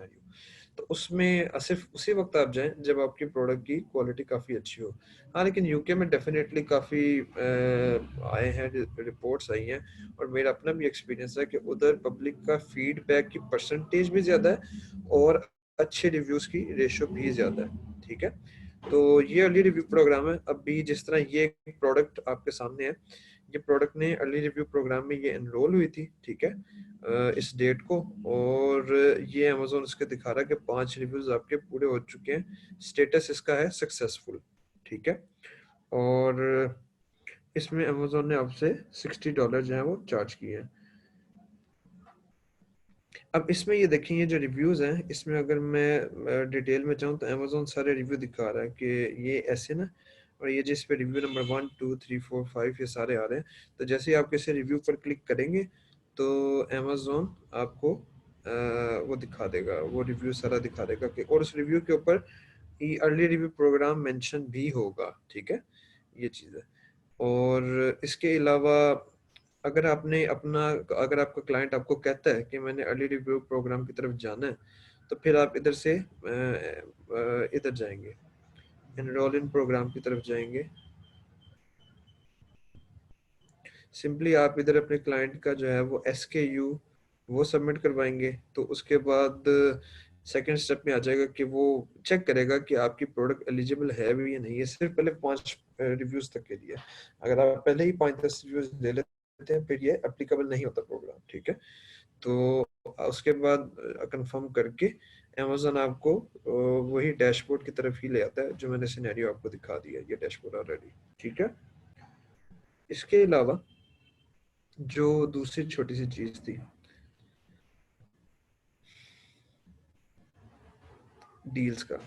Scenario. तो उसमें सिर्फ उसी वक्त आप जाएं जब आपकी प्रोडक्ट की क्वालिटी काफ़ी अच्छी हो। हाँ, लेकिन यूके में डेफिनेटली काफ़ी आए हैं, रिपोर्ट्स आई हैं, और मेरा अपना भी एक्सपीरियंस है कि उधर पब्लिक का फीडबैक की परसेंटेज भी ज़्यादा है और अच्छे रिव्यूज़ की रेशो भी ज़्यादा है। ठीक है, तो ये अर्ली रिव्यू प्रोग्राम है। अभी जिस तरह ये प्रोडक्ट आपके सामने है, ये प्रोडक्ट ने अर्ली रिव्यू प्रोग्राम में ये एनरोल हुई थी, ठीक है, इस डेट को, और ये अमेजोन इसके दिखा रहा है कि 5 रिव्यूज आपके पूरे हो चुके हैं, स्टेटस इसका है सक्सेसफुल। ठीक है, और इसमें अमेजोन ने आपसे $60 जो है वो चार्ज किए हैं। अब इसमें ये देखें, ये जो रिव्यूज हैं, इसमें अगर मैं डिटेल में चाहूँ तो अमेजोन सारे रिव्यू दिखा रहा है कि ये ऐसे ना, और ये जिस पे रिव्यू नंबर 1 2 3 4 5 ये सारे आ रहे हैं। तो जैसे ही आप किसी रिव्यू पर क्लिक करेंगे तो अमेजोन आपको वो दिखा देगा, वो रिव्यू सारा दिखा देगा कि, और उस रिव्यू के ऊपर ये अर्ली रिव्यू प्रोग्राम मेंशन भी होगा। ठीक है, ये चीज़ है। और इसके अलावा अगर आपने अपना, अगर आपका क्लाइंट आपको कहता है कि मैंने अर्ली रिव्यू प्रोग्राम की तरफ जाना है, तो फिर आप इधर से इधर जाएंगे, एनरोल इन प्रोग्राम की तरफ जाएंगे। सिंपली आप इधर अपने क्लाइंट का जो है वो SKU वो सबमिट करवाएंगे। तो उसके बाद सेकंड स्टेप में आ जाएगा कि वो चेक करेगा कि आपकी प्रोडक्ट एलिजिबल है भी या नहीं है। सिर्फ पहले 5 रिव्यूज तक के लिए, अगर आप पहले ही 5-10 रिव्यूज ले लेते हैं फिर ये एप्लीकेबल नहीं होता प्रोग्राम। ठीक है, तो उसके बाद कंफर्म करके अमेजोन आपको वही डैशबोर्ड की तरफ ही ले आता है जो मैंने सिनेरियो आपको दिखा दिया, ये डैशबोर्ड ऑलरेडी। ठीक है, इसके अलावा जो दूसरी छोटी सी चीज थी, डील्स का,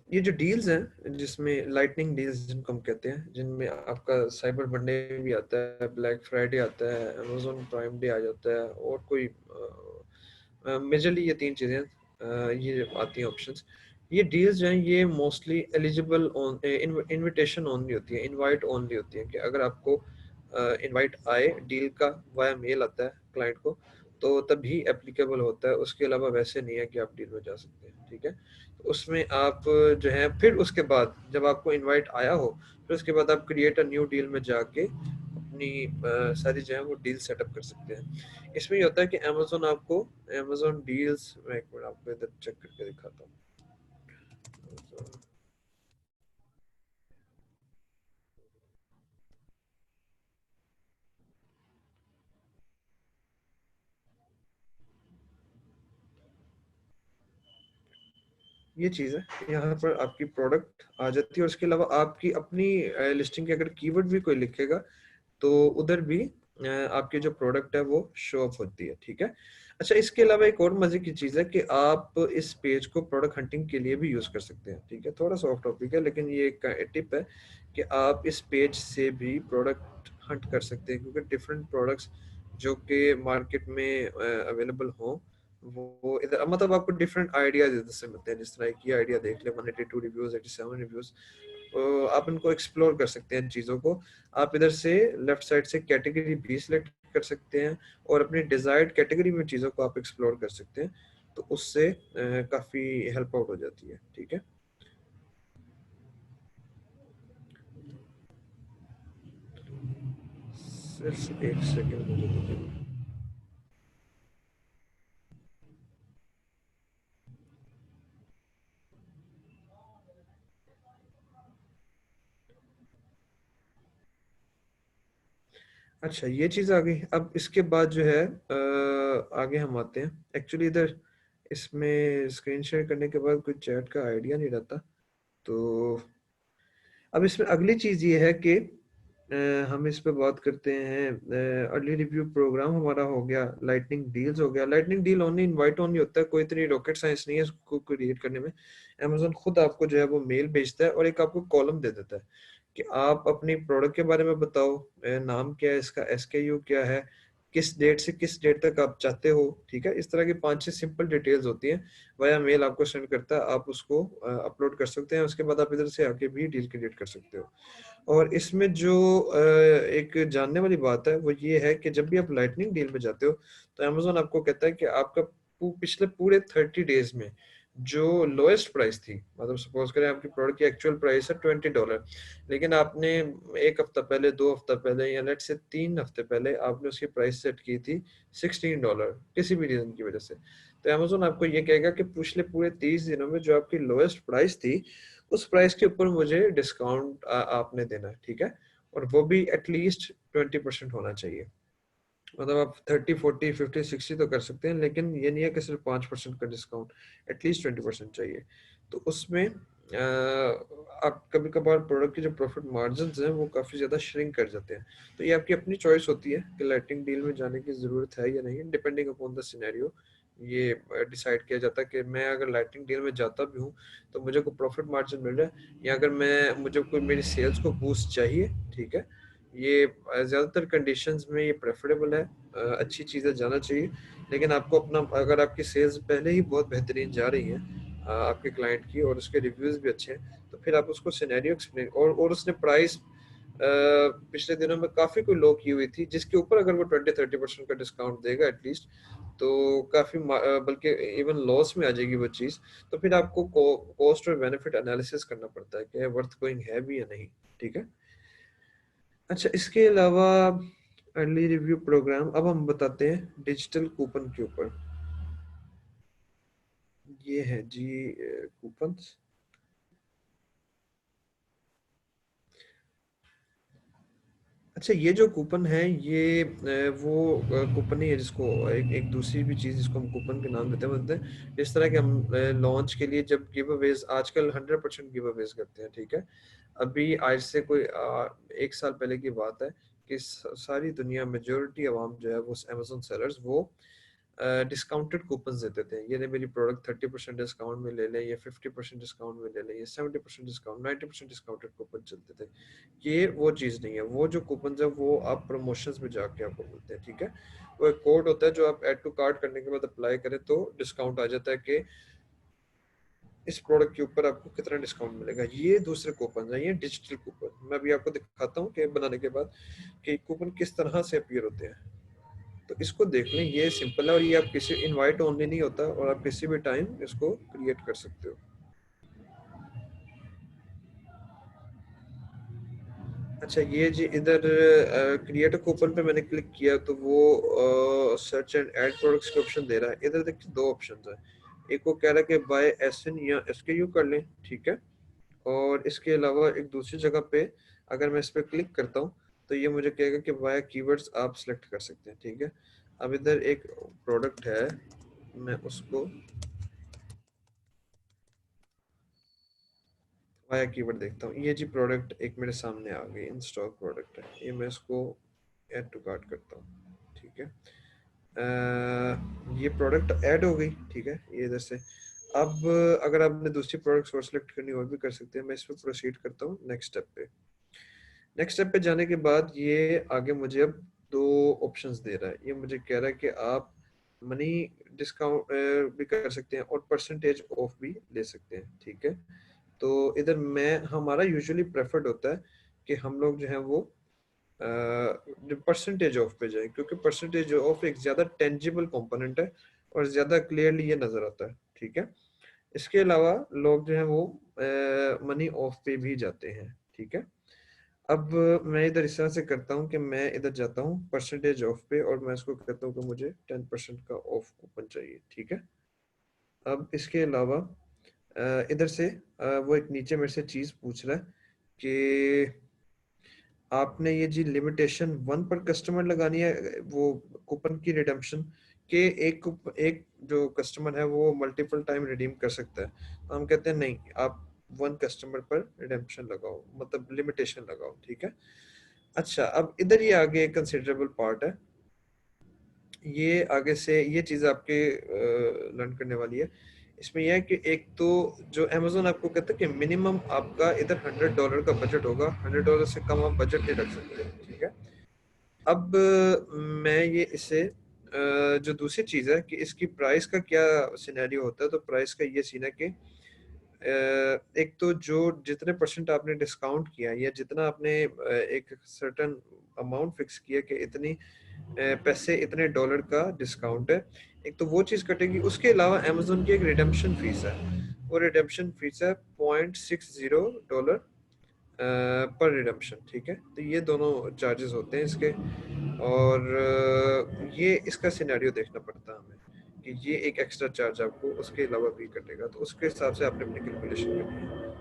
ये जो डील्स हैं जिसमें लाइटनिंग डील्स जिनको हम कहते हैं, जिनमें आपका साइबर मंडे भी आता है, ब्लैक फ्राइडे आता है, अमेजोन प्राइम डे आ जाता है, और कोई मेजरली ये 3 चीजें ये आती हैं ऑप्शंस। ये डील्स जो हैं ये mostly eligible on invitation only होती है, इनवाइट ओनली होती है, कि अगर आपको इनवाइट आए डील का वाया मेल आता है क्लाइंट को, तो तभी एप्लीकेबल होता है। उसके अलावा वैसे नहीं है कि आप डील में जा सकते हैं। ठीक है, तो उसमें आप जो है, फिर उसके बाद जब आपको इनवाइट आया हो, फिर उसके बाद आप क्रिएट अ न्यू डील में जाके अपनी सारी जो है वो डील सेटअप कर सकते हैं। इसमें ये होता है कि अमेजोन आपको, अमेजोन डील्स, मैं एक मिनट आपको इधर चेक करके दिखाता हूँ। ये चीज़ है, यहाँ पर आपकी प्रोडक्ट आ जाती है, और इसके अलावा आपकी अपनी लिस्टिंग के अगर कीवर्ड भी कोई लिखेगा तो उधर भी आपकी जो प्रोडक्ट है वो शो अप होती है। ठीक है, अच्छा, इसके अलावा एक और मजे की चीज़ है कि आप इस पेज को प्रोडक्ट हंटिंग के लिए भी यूज़ कर सकते हैं। ठीक है, थोड़ा सा ऑफ टॉपिक है, लेकिन ये एक टिप है कि आप इस पेज से भी प्रोडक्ट हंट कर सकते हैं, क्योंकि डिफरेंट प्रोडक्ट्स जो कि मार्केट में अवेलेबल हों, वो इधर मतलब आपको डिफरेंट आइडियाज इधर से मिलते हैं। जिस तरह की आइडिया देख ले, 182 रिव्यूज, 87 रिव्यूज, आप इनको एक्सप्लोर कर सकते हैं चीज़ों को। आप इधर से लेफ्ट साइड से कैटेगरी भी सिलेक्ट कर सकते हैं, और अपनी डिजायर्ड कैटेगरी में चीज़ों को आप एक्सप्लोर कर सकते हैं, तो उससे काफ़ी हेल्प आउट हो जाती है। ठीक है, सिर्फ एक सेकंड मुझे दीजिए। अच्छा, ये चीज़ आ गई। अब इसके बाद जो है आगे हम आते हैं। एक्चुअली इधर इसमें स्क्रीन शेयर करने के बाद कोई चैट का आइडिया नहीं रहता। तो अब इसमें अगली चीज़ ये है कि हम इस पे बात करते हैं। अर्ली रिव्यू प्रोग्राम हमारा हो गया, लाइटनिंग डील्स हो गया। Lightning deal only invite only होता है, कोई इतनी रॉकेट साइंस नहीं है इसको क्रिएट करने में। अमेजोन खुद आपको जो है वो मेल भेजता है और एक आपको कॉलम दे देता है कि आप अपनी प्रोडक्ट के बारे में बताओ, नाम क्या है इसका, SKU क्या है, किस डेट से किस डेट तक आप चाहते हो, ठीक है। इस तरह की 5-6 सिंपल डिटेल्स होती हैं, वाया मेल आपको सेंड करता है, आप उसको अपलोड कर सकते हैं। उसके बाद आप इधर से आके भी डील क्रिएट कर सकते हो। और इसमें जो एक जानने वाली बात है वो ये है कि जब भी आप लाइटनिंग डील में जाते हो तो अमेजोन आपको कहता है कि आपका पिछले पूरे 30 डेज में जो लोएस्ट प्राइस थी, मतलब सपोज करें आपकी प्रोडक्ट की एक्चुअल प्राइस है $20, लेकिन आपने एक हफ्ता पहले, 2 हफ्ता पहले, या लेट से 3 हफ्ते पहले आपने उसकी प्राइस सेट की थी $16, किसी भी रीजन की वजह से, तो अमेजोन आपको ये कहेगा कि पिछले पूरे 30 दिनों में जो आपकी लोएस्ट प्राइस थी उस प्राइस के ऊपर मुझे डिस्काउंट आपने देना है, ठीक है। और वो भी एटलीस्ट 20% होना चाहिए। मतलब आप 30, 40, 50, 60 तो कर सकते हैं, लेकिन ये नहीं है कि सिर्फ 5% का डिस्काउंट, एटलीस्ट 20% चाहिए। तो उसमें आप कभी कभार प्रोडक्ट के जो प्रॉफिट मार्जिन हैं वो काफ़ी ज़्यादा श्रिंक कर जाते हैं। तो ये आपकी अपनी चॉइस होती है कि लाइटिंग डील में जाने की ज़रूरत है या नहीं, डिपेंडिंग अपॉन द सिनेरियो ये डिसाइड किया जाता है कि मैं अगर लाइटिंग डील में जाता भी हूँ तो मुझे कोई प्रॉफिट मार्जिन मिल रहा है, या अगर मैं मुझे कोई मेरी सेल्स को बूस्ट चाहिए, ठीक है। ये ज़्यादातर कंडीशंस में ये प्रेफरेबल है, अच्छी चीज़ें जाना चाहिए। लेकिन आपको अपना, अगर आपकी सेल्स पहले ही बहुत बेहतरीन जा रही हैं आपके क्लाइंट की और उसके रिव्यूज़ भी अच्छे हैं, तो फिर आप उसको सिनेरियो एक्सप्लेन, और उसने प्राइस पिछले दिनों में काफ़ी कोई लो की हुई थी जिसके ऊपर अगर वो 20-30% का डिस्काउंट देगा एटलीस्ट, तो काफ़ी बल्कि इवन लॉस में आ जाएगी वो चीज़। तो फिर आपको कॉस्ट और बेनिफिट एनालिसिस करना पड़ता है कि वर्थ गोइंग है भी या नहीं, ठीक है। अच्छा, इसके अलावा अर्ली रिव्यू प्रोग्राम, अब हम बताते हैं डिजिटल कूपन के ऊपर। ये है जी कूपन। अच्छा, ये जो कूपन है ये वो कूपन नहीं है जिसको एक दूसरी भी चीज़ जिसको हम कूपन के नाम देते हैं, बोलते हैं जिस तरह के हम लॉन्च के लिए जब गिव अवेज, आजकल 100% गिव अवेज करते हैं, ठीक है। अभी आज से कोई 1 साल पहले की बात है कि सारी दुनिया, मेजोरिटी अवाम जो है वो अमेजोन सेलर्स वो डिस्काउंटेड कूपन देते थे। ये नहीं, मेरी प्रोडक्ट 30% डिस्काउंट में ले लें, ये 50% डिस्काउंट में ले लें, ये 70% डिस्काउंट, 90% डिस्काउंटेड कूपन चलते थे। ये वो चीज़ नहीं है। वो जो कूपन है वो आप प्रमोशंस में जाके आपको मिलते हैं, ठीक है। वो एक कोड होता है जो आप ऐड टू कार्ट करने के बाद अप्लाई करें तो डिस्काउंट आ जाता है कि इस प्रोडक्ट के ऊपर आपको कितना डिस्काउंट मिलेगा। ये दूसरे कूपन है, ये डिजिटल कूपन। मैं अभी आपको दिखाता हूँ कि बनाने के बाद कि कूपन किस तरह से अपीयर होते हैं। तो इसको देख लें, ये सिंपल है और ये आप किसी इनवाइट ओनली नहीं होता और आप किसी भी टाइम इसको क्रिएट कर सकते हो। अच्छा, ये जी इधर क्रिएट कूपन पे मैंने क्लिक किया तो वो सर्च एंड ऐड प्रोडक्ट्स के ऑप्शन दे रहा है। इधर देखिए दो ऑप्शन है, एक वो कह रहा है कि बाय एसएन या एसकेयू कर लें, ठीक है। और इसके अलावा एक दूसरी जगह पे अगर मैं इस पर क्लिक करता हूँ तो ये मुझे कहेगा कि वाया कीवर्ड्स आप सिलेक्ट कर सकते हैं, ठीक है। अब इधर एक प्रोडक्ट है, मैं उसको वाया कीवर्ड देखता हूँ। ये जी प्रोडक्ट एक मेरे सामने आ गई, इन स्टॉक प्रोडक्ट है ये, मैं इसको ऐड टू कार्ट करता हूँ, ठीक है। ये प्रोडक्ट ऐड हो गई, ठीक है, ये इधर से। अब अगर आपने दूसरी प्रोडक्ट्स और सेलेक्ट करनी और भी कर सकते हैं। मैं इस पर प्रोसीड करता हूँ नेक्स्ट स्टेप पे। नेक्स्ट स्टेप पे जाने के बाद ये आगे मुझे अब दो ऑप्शंस दे रहा है। ये मुझे कह रहा है कि आप मनी डिस्काउंट भी कर सकते हैं और परसेंटेज ऑफ भी ले सकते हैं, ठीक है। तो इधर मैं, हमारा यूजुअली प्रेफर्ड होता है कि हम लोग जो है वो परसेंटेज ऑफ पे जाए, क्योंकि परसेंटेज ऑफ एक ज़्यादा टेंजिबल कंपोनेंट है और ज़्यादा क्लियरली ये नज़र आता है, ठीक है। इसके अलावा लोग जो है वो मनी ऑफ पे भी जाते हैं, ठीक है। अब मैं इधर इस तरह से करता हूँ कि मैं इधर जाता हूँ परसेंटेज ऑफ पे और मैं इसको कहता हूँ कि मुझे 10% का ऑफ कूपन चाहिए, ठीक है। अब इसके अलावा इधर से वो एक नीचे मेरे से चीज़ पूछ रहा है कि आपने ये जी लिमिटेशन 1 पर कस्टमर लगानी है, वो कूपन की रिडेम्पशन के एक जो कस्टमर है वो मल्टीपल टाइम रिडीम कर सकता है। तो हम कहते हैं नहीं, आप 1 कस्टमर पर रिडेम्पशन लगाओ, मतलब लिमिटेशन लगाओ, ठीक है। अच्छा, अब इधर ये आगे कंसिडरेबल पार्ट है। ये आगे से ये चीज़ आपके लर्न करने वाली है। इसमें यह है कि एक तो जो अमेजोन आपको कहता है कि मिनिमम आपका इधर $100 का बजट होगा, $100 से कम आप बजट नहीं रख सकते, ठीक है। अब मैं ये इसे जो दूसरी चीज़ है कि इसकी प्राइस का क्या सिनेरियो होता है, तो प्राइस का ये सीन है कि एक तो जो जितने परसेंट आपने डिस्काउंट किया या जितना आपने एक सर्टेन अमाउंट फिक्स किया कि इतनी पैसे इतने डॉलर का डिस्काउंट है, एक तो वो चीज़ कटेगी। उसके अलावा अमेजोन की एक रिडेम्पशन फीस है, वो रिडेम्पशन फीस है $0.60 पर रिडम्पशन। ठीक है, तो ये दोनों चार्जेस होते हैं इसके। और ये इसका सिनेरियो देखना पड़ता है हमें कि ये एक एक्स्ट्रा चार्ज आपको उसके अलावा भी कटेगा, तो उसके हिसाब से आपने अपनी कैलकुलेशन करनी है।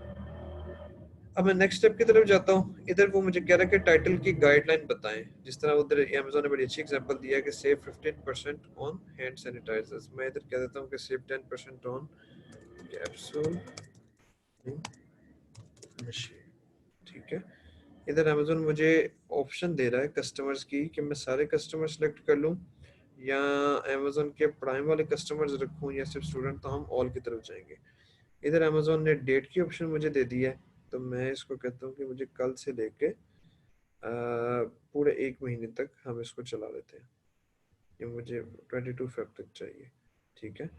अब मैं नेक्स्ट स्टेप की तरफ जाता हूँ। इधर वो मुझे कह रहा है कि टाइटल की गाइडलाइन बताएं। जिस तरह उधर अमेजोन ने बड़ी अच्छी एग्जांपल दिया है कि सेव 15% ऑन हैंड सैनिटाइजर्स, मैं इधर कह देता हूँ कि सेव 10% ऑन कैप्सूल मशीन। ठीक है, इधर अमेजोन मुझे ऑप्शन दे रहा है कस्टमर्स की कि मैं सारे कस्टमर सेलेक्ट कर लूं या अमेजोन के प्राइम वाले कस्टमर्स रखूं या सिर्फ स्टूडेंट, तो हम ऑल की तरफ जाएंगे। इधर अमेजोन ने डेट की ऑप्शन मुझे दे दी है, तो मैं इसको कहता हूँ कि मुझे कल से लेके पूरे 1 महीने तक हम इसको चला लेते हैं। ये मुझे 22 फेब तक चाहिए। ठीक है,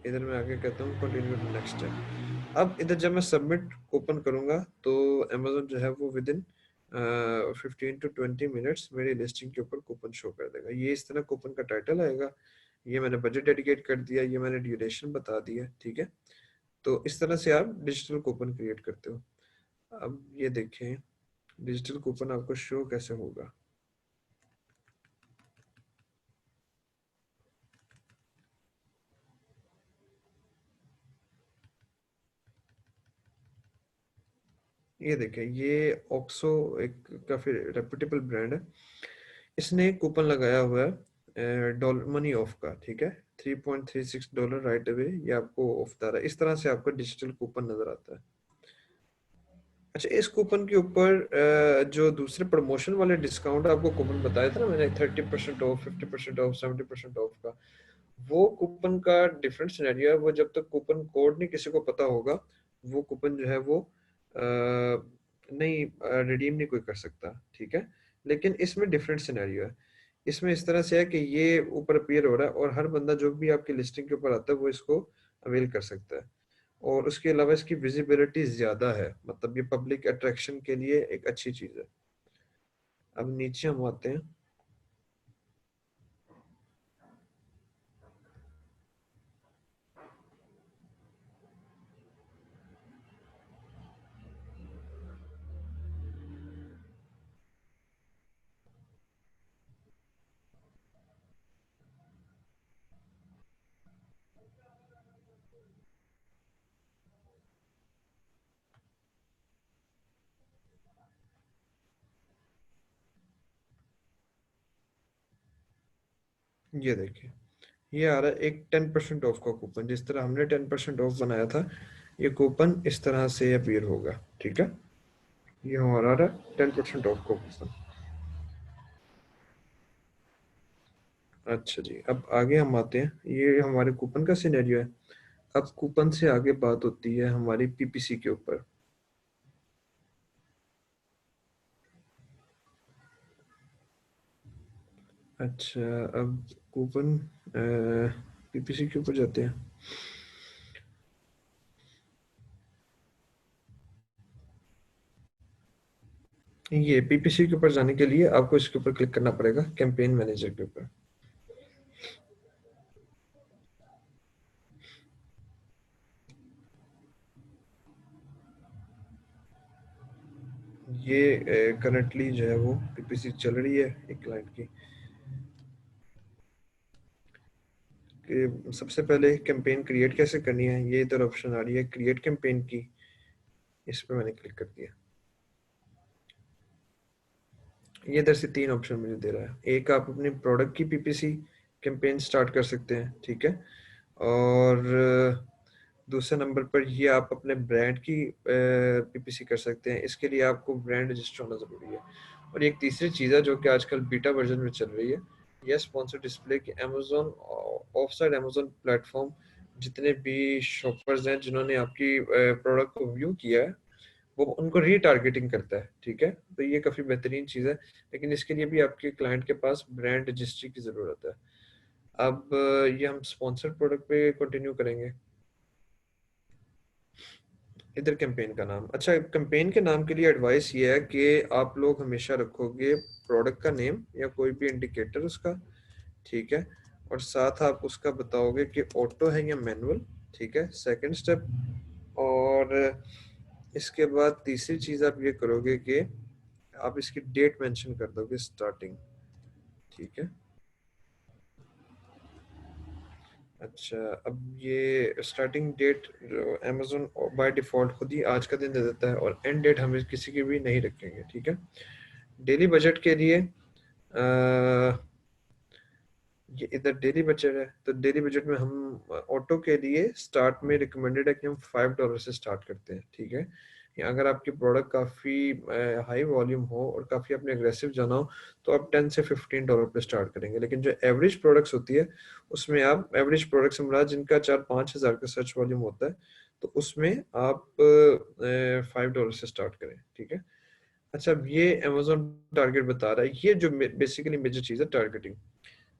इधर मैं आगे कहता हूँ कंटिन्यू टू नेक्स्ट स्टेप। अब इधर जब मैं सबमिट ओपन करूंगा तो अमेजोन जो है वो विद इन 15 to 20 मिनट्स मेरी लिस्टिंग के ऊपर कूपन शो कर देगा। ये इस तरह कूपन का टाइटल आएगा, ये मैंने बजट डेडिकेट कर दिया, ये मैंने ड्यूरेशन बता दिया। ठीक है, तो इस तरह से आप डिजिटल कूपन क्रिएट करते हो। अब ये देखें डिजिटल कूपन आपको शो कैसे होगा। ये देखें, ये ऑक्सो एक काफी रेपुटेबल ब्रांड है, इसने कूपन लगाया हुआ है डॉलर मनी ऑफ का। ठीक है, $3.36 राइट अवे ये आपको ऑफ दे रहा है। इस तरह से आपका डिजिटल कूपन नजर आता है। अच्छा, इस कूपन के ऊपर जो दूसरे प्रमोशन वाले डिस्काउंट आपको कूपन बताया था ना मैंने, 30% ऑफ, 50% ऑफ, 70% ऑफ का, वो कूपन का डिफरेंट सिनेरियो है। वो जब तक कूपन कोड नहीं किसी को पता होगा, वो कूपन जो है वो नहीं रिडीम नहीं कोई कर सकता। ठीक है, लेकिन इसमें डिफरेंट सिनेरियो है। इसमें इस तरह से है कि ये ऊपर अपीयर हो रहा है और हर बंदा जो भी आपकी लिस्टिंग के ऊपर आता है वो इसको अवेल कर सकता है। और उसके अलावा इसकी विजिबिलिटी ज्यादा है, मतलब ये पब्लिक अट्रैक्शन के लिए एक अच्छी चीज है। अब नीचे हम आते हैं। ये देखिए, ये आ रहा है एक 10% ऑफ का कूपन। जिस तरह हमने 10% ऑफ बनाया था, ये कूपन इस तरह से अपीयर होगा। ठीक है, ये हमारा आ रहा है 10% ऑफ का कूपन। अच्छा जी, अब आगे हम आते हैं। ये हमारे कूपन का सिनेरियो है। अब कूपन से आगे बात होती है हमारी पीपीसी के ऊपर। अच्छा, अब कूपन पीपीसी के ऊपर जाते हैं। ये पीपीसी के ऊपर जाने के लिए आपको इसके ऊपर क्लिक करना पड़ेगा, कैंपेन मैनेजर के ऊपर। ये करंटली जो है वो पीपीसी चल रही है एक क्लाइंट की। कि सबसे पहले कैंपेन क्रिएट कैसे करनी है, ये इधर ऑप्शन आ रही है क्रिएट कैंपेन की, इस पे मैंने क्लिक कर दिया। ये इधर से 3 ऑप्शन मुझे दे रहा है। एक, आप अपने प्रोडक्ट की पीपीसी कैंपेन स्टार्ट कर सकते हैं। ठीक है, और दूसरे नंबर पर ये आप अपने ब्रांड की पीपीसी कर सकते हैं। इसके लिए आपको ब्रांड रजिस्टर होना जरूरी है। और एक तीसरी चीज़ है जो कि आजकल बीटा वर्जन में चल रही है, यह स्पॉन्सर डिस्प्ले की Amazon of side Amazon platform, जितने भी शॉपर्स हैं जिन्होंने आपकी प्रोडक्ट को व्यू किया है, वो उनको रीटारगेटिंग करता है, ठीक है। तो ये काफी बेहतरीन चीज है, लेकिन इसके लिए भी आपके क्लाइंट के पास ब्रांड रजिस्ट्री की जरूरत है। अब ये हम स्पॉन्सर्ड प्रोडक्ट पे कंटिन्यू करेंगे। इधर कैंपेन का नाम, अच्छा कैंपेन के नाम के लिए एडवाइस ये है कि आप लोग हमेशा रखोगे प्रोडक्ट का नेम या कोई भी इंडिकेटर उसका, ठीक है। और साथ आप उसका बताओगे कि ऑटो है या मैनुअल, ठीक है, सेकंड स्टेप। और इसके बाद तीसरी चीज आप ये करोगे कि आप इसकी डेट मेंशन कर दोगे स्टार्टिंग, ठीक है। अच्छा, अब ये starting date Amazon by default खुद ही आज का दिन दे देता है, और एंड डेट हम किसी की भी नहीं रखेंगे, ठीक है। डेली बजट के लिए ये इधर डेली बजट है, तो डेली बजट में हम ऑटो के लिए स्टार्ट में रिकमेंडेड है कि हम $5 से स्टार्ट करते हैं, ठीक है। या अगर आपकी प्रोडक्ट काफ़ी हाई वॉल्यूम हो और काफ़ी आपने अग्रेसिव जाना हो तो आप $10 से $15 पे स्टार्ट करेंगे। लेकिन जो एवरेज प्रोडक्ट्स होती है उसमें आप एवरेज प्रोडक्ट्स से जिनका 4-5 हज़ार का सर्च वॉल्यूम होता है, तो उसमें आप $5 से स्टार्ट करें, ठीक है। अच्छा, अब ये अमेजोन टारगेट बता रहा है, ये जो बेसिकली मेजर चीज़ है टारगेटिंग,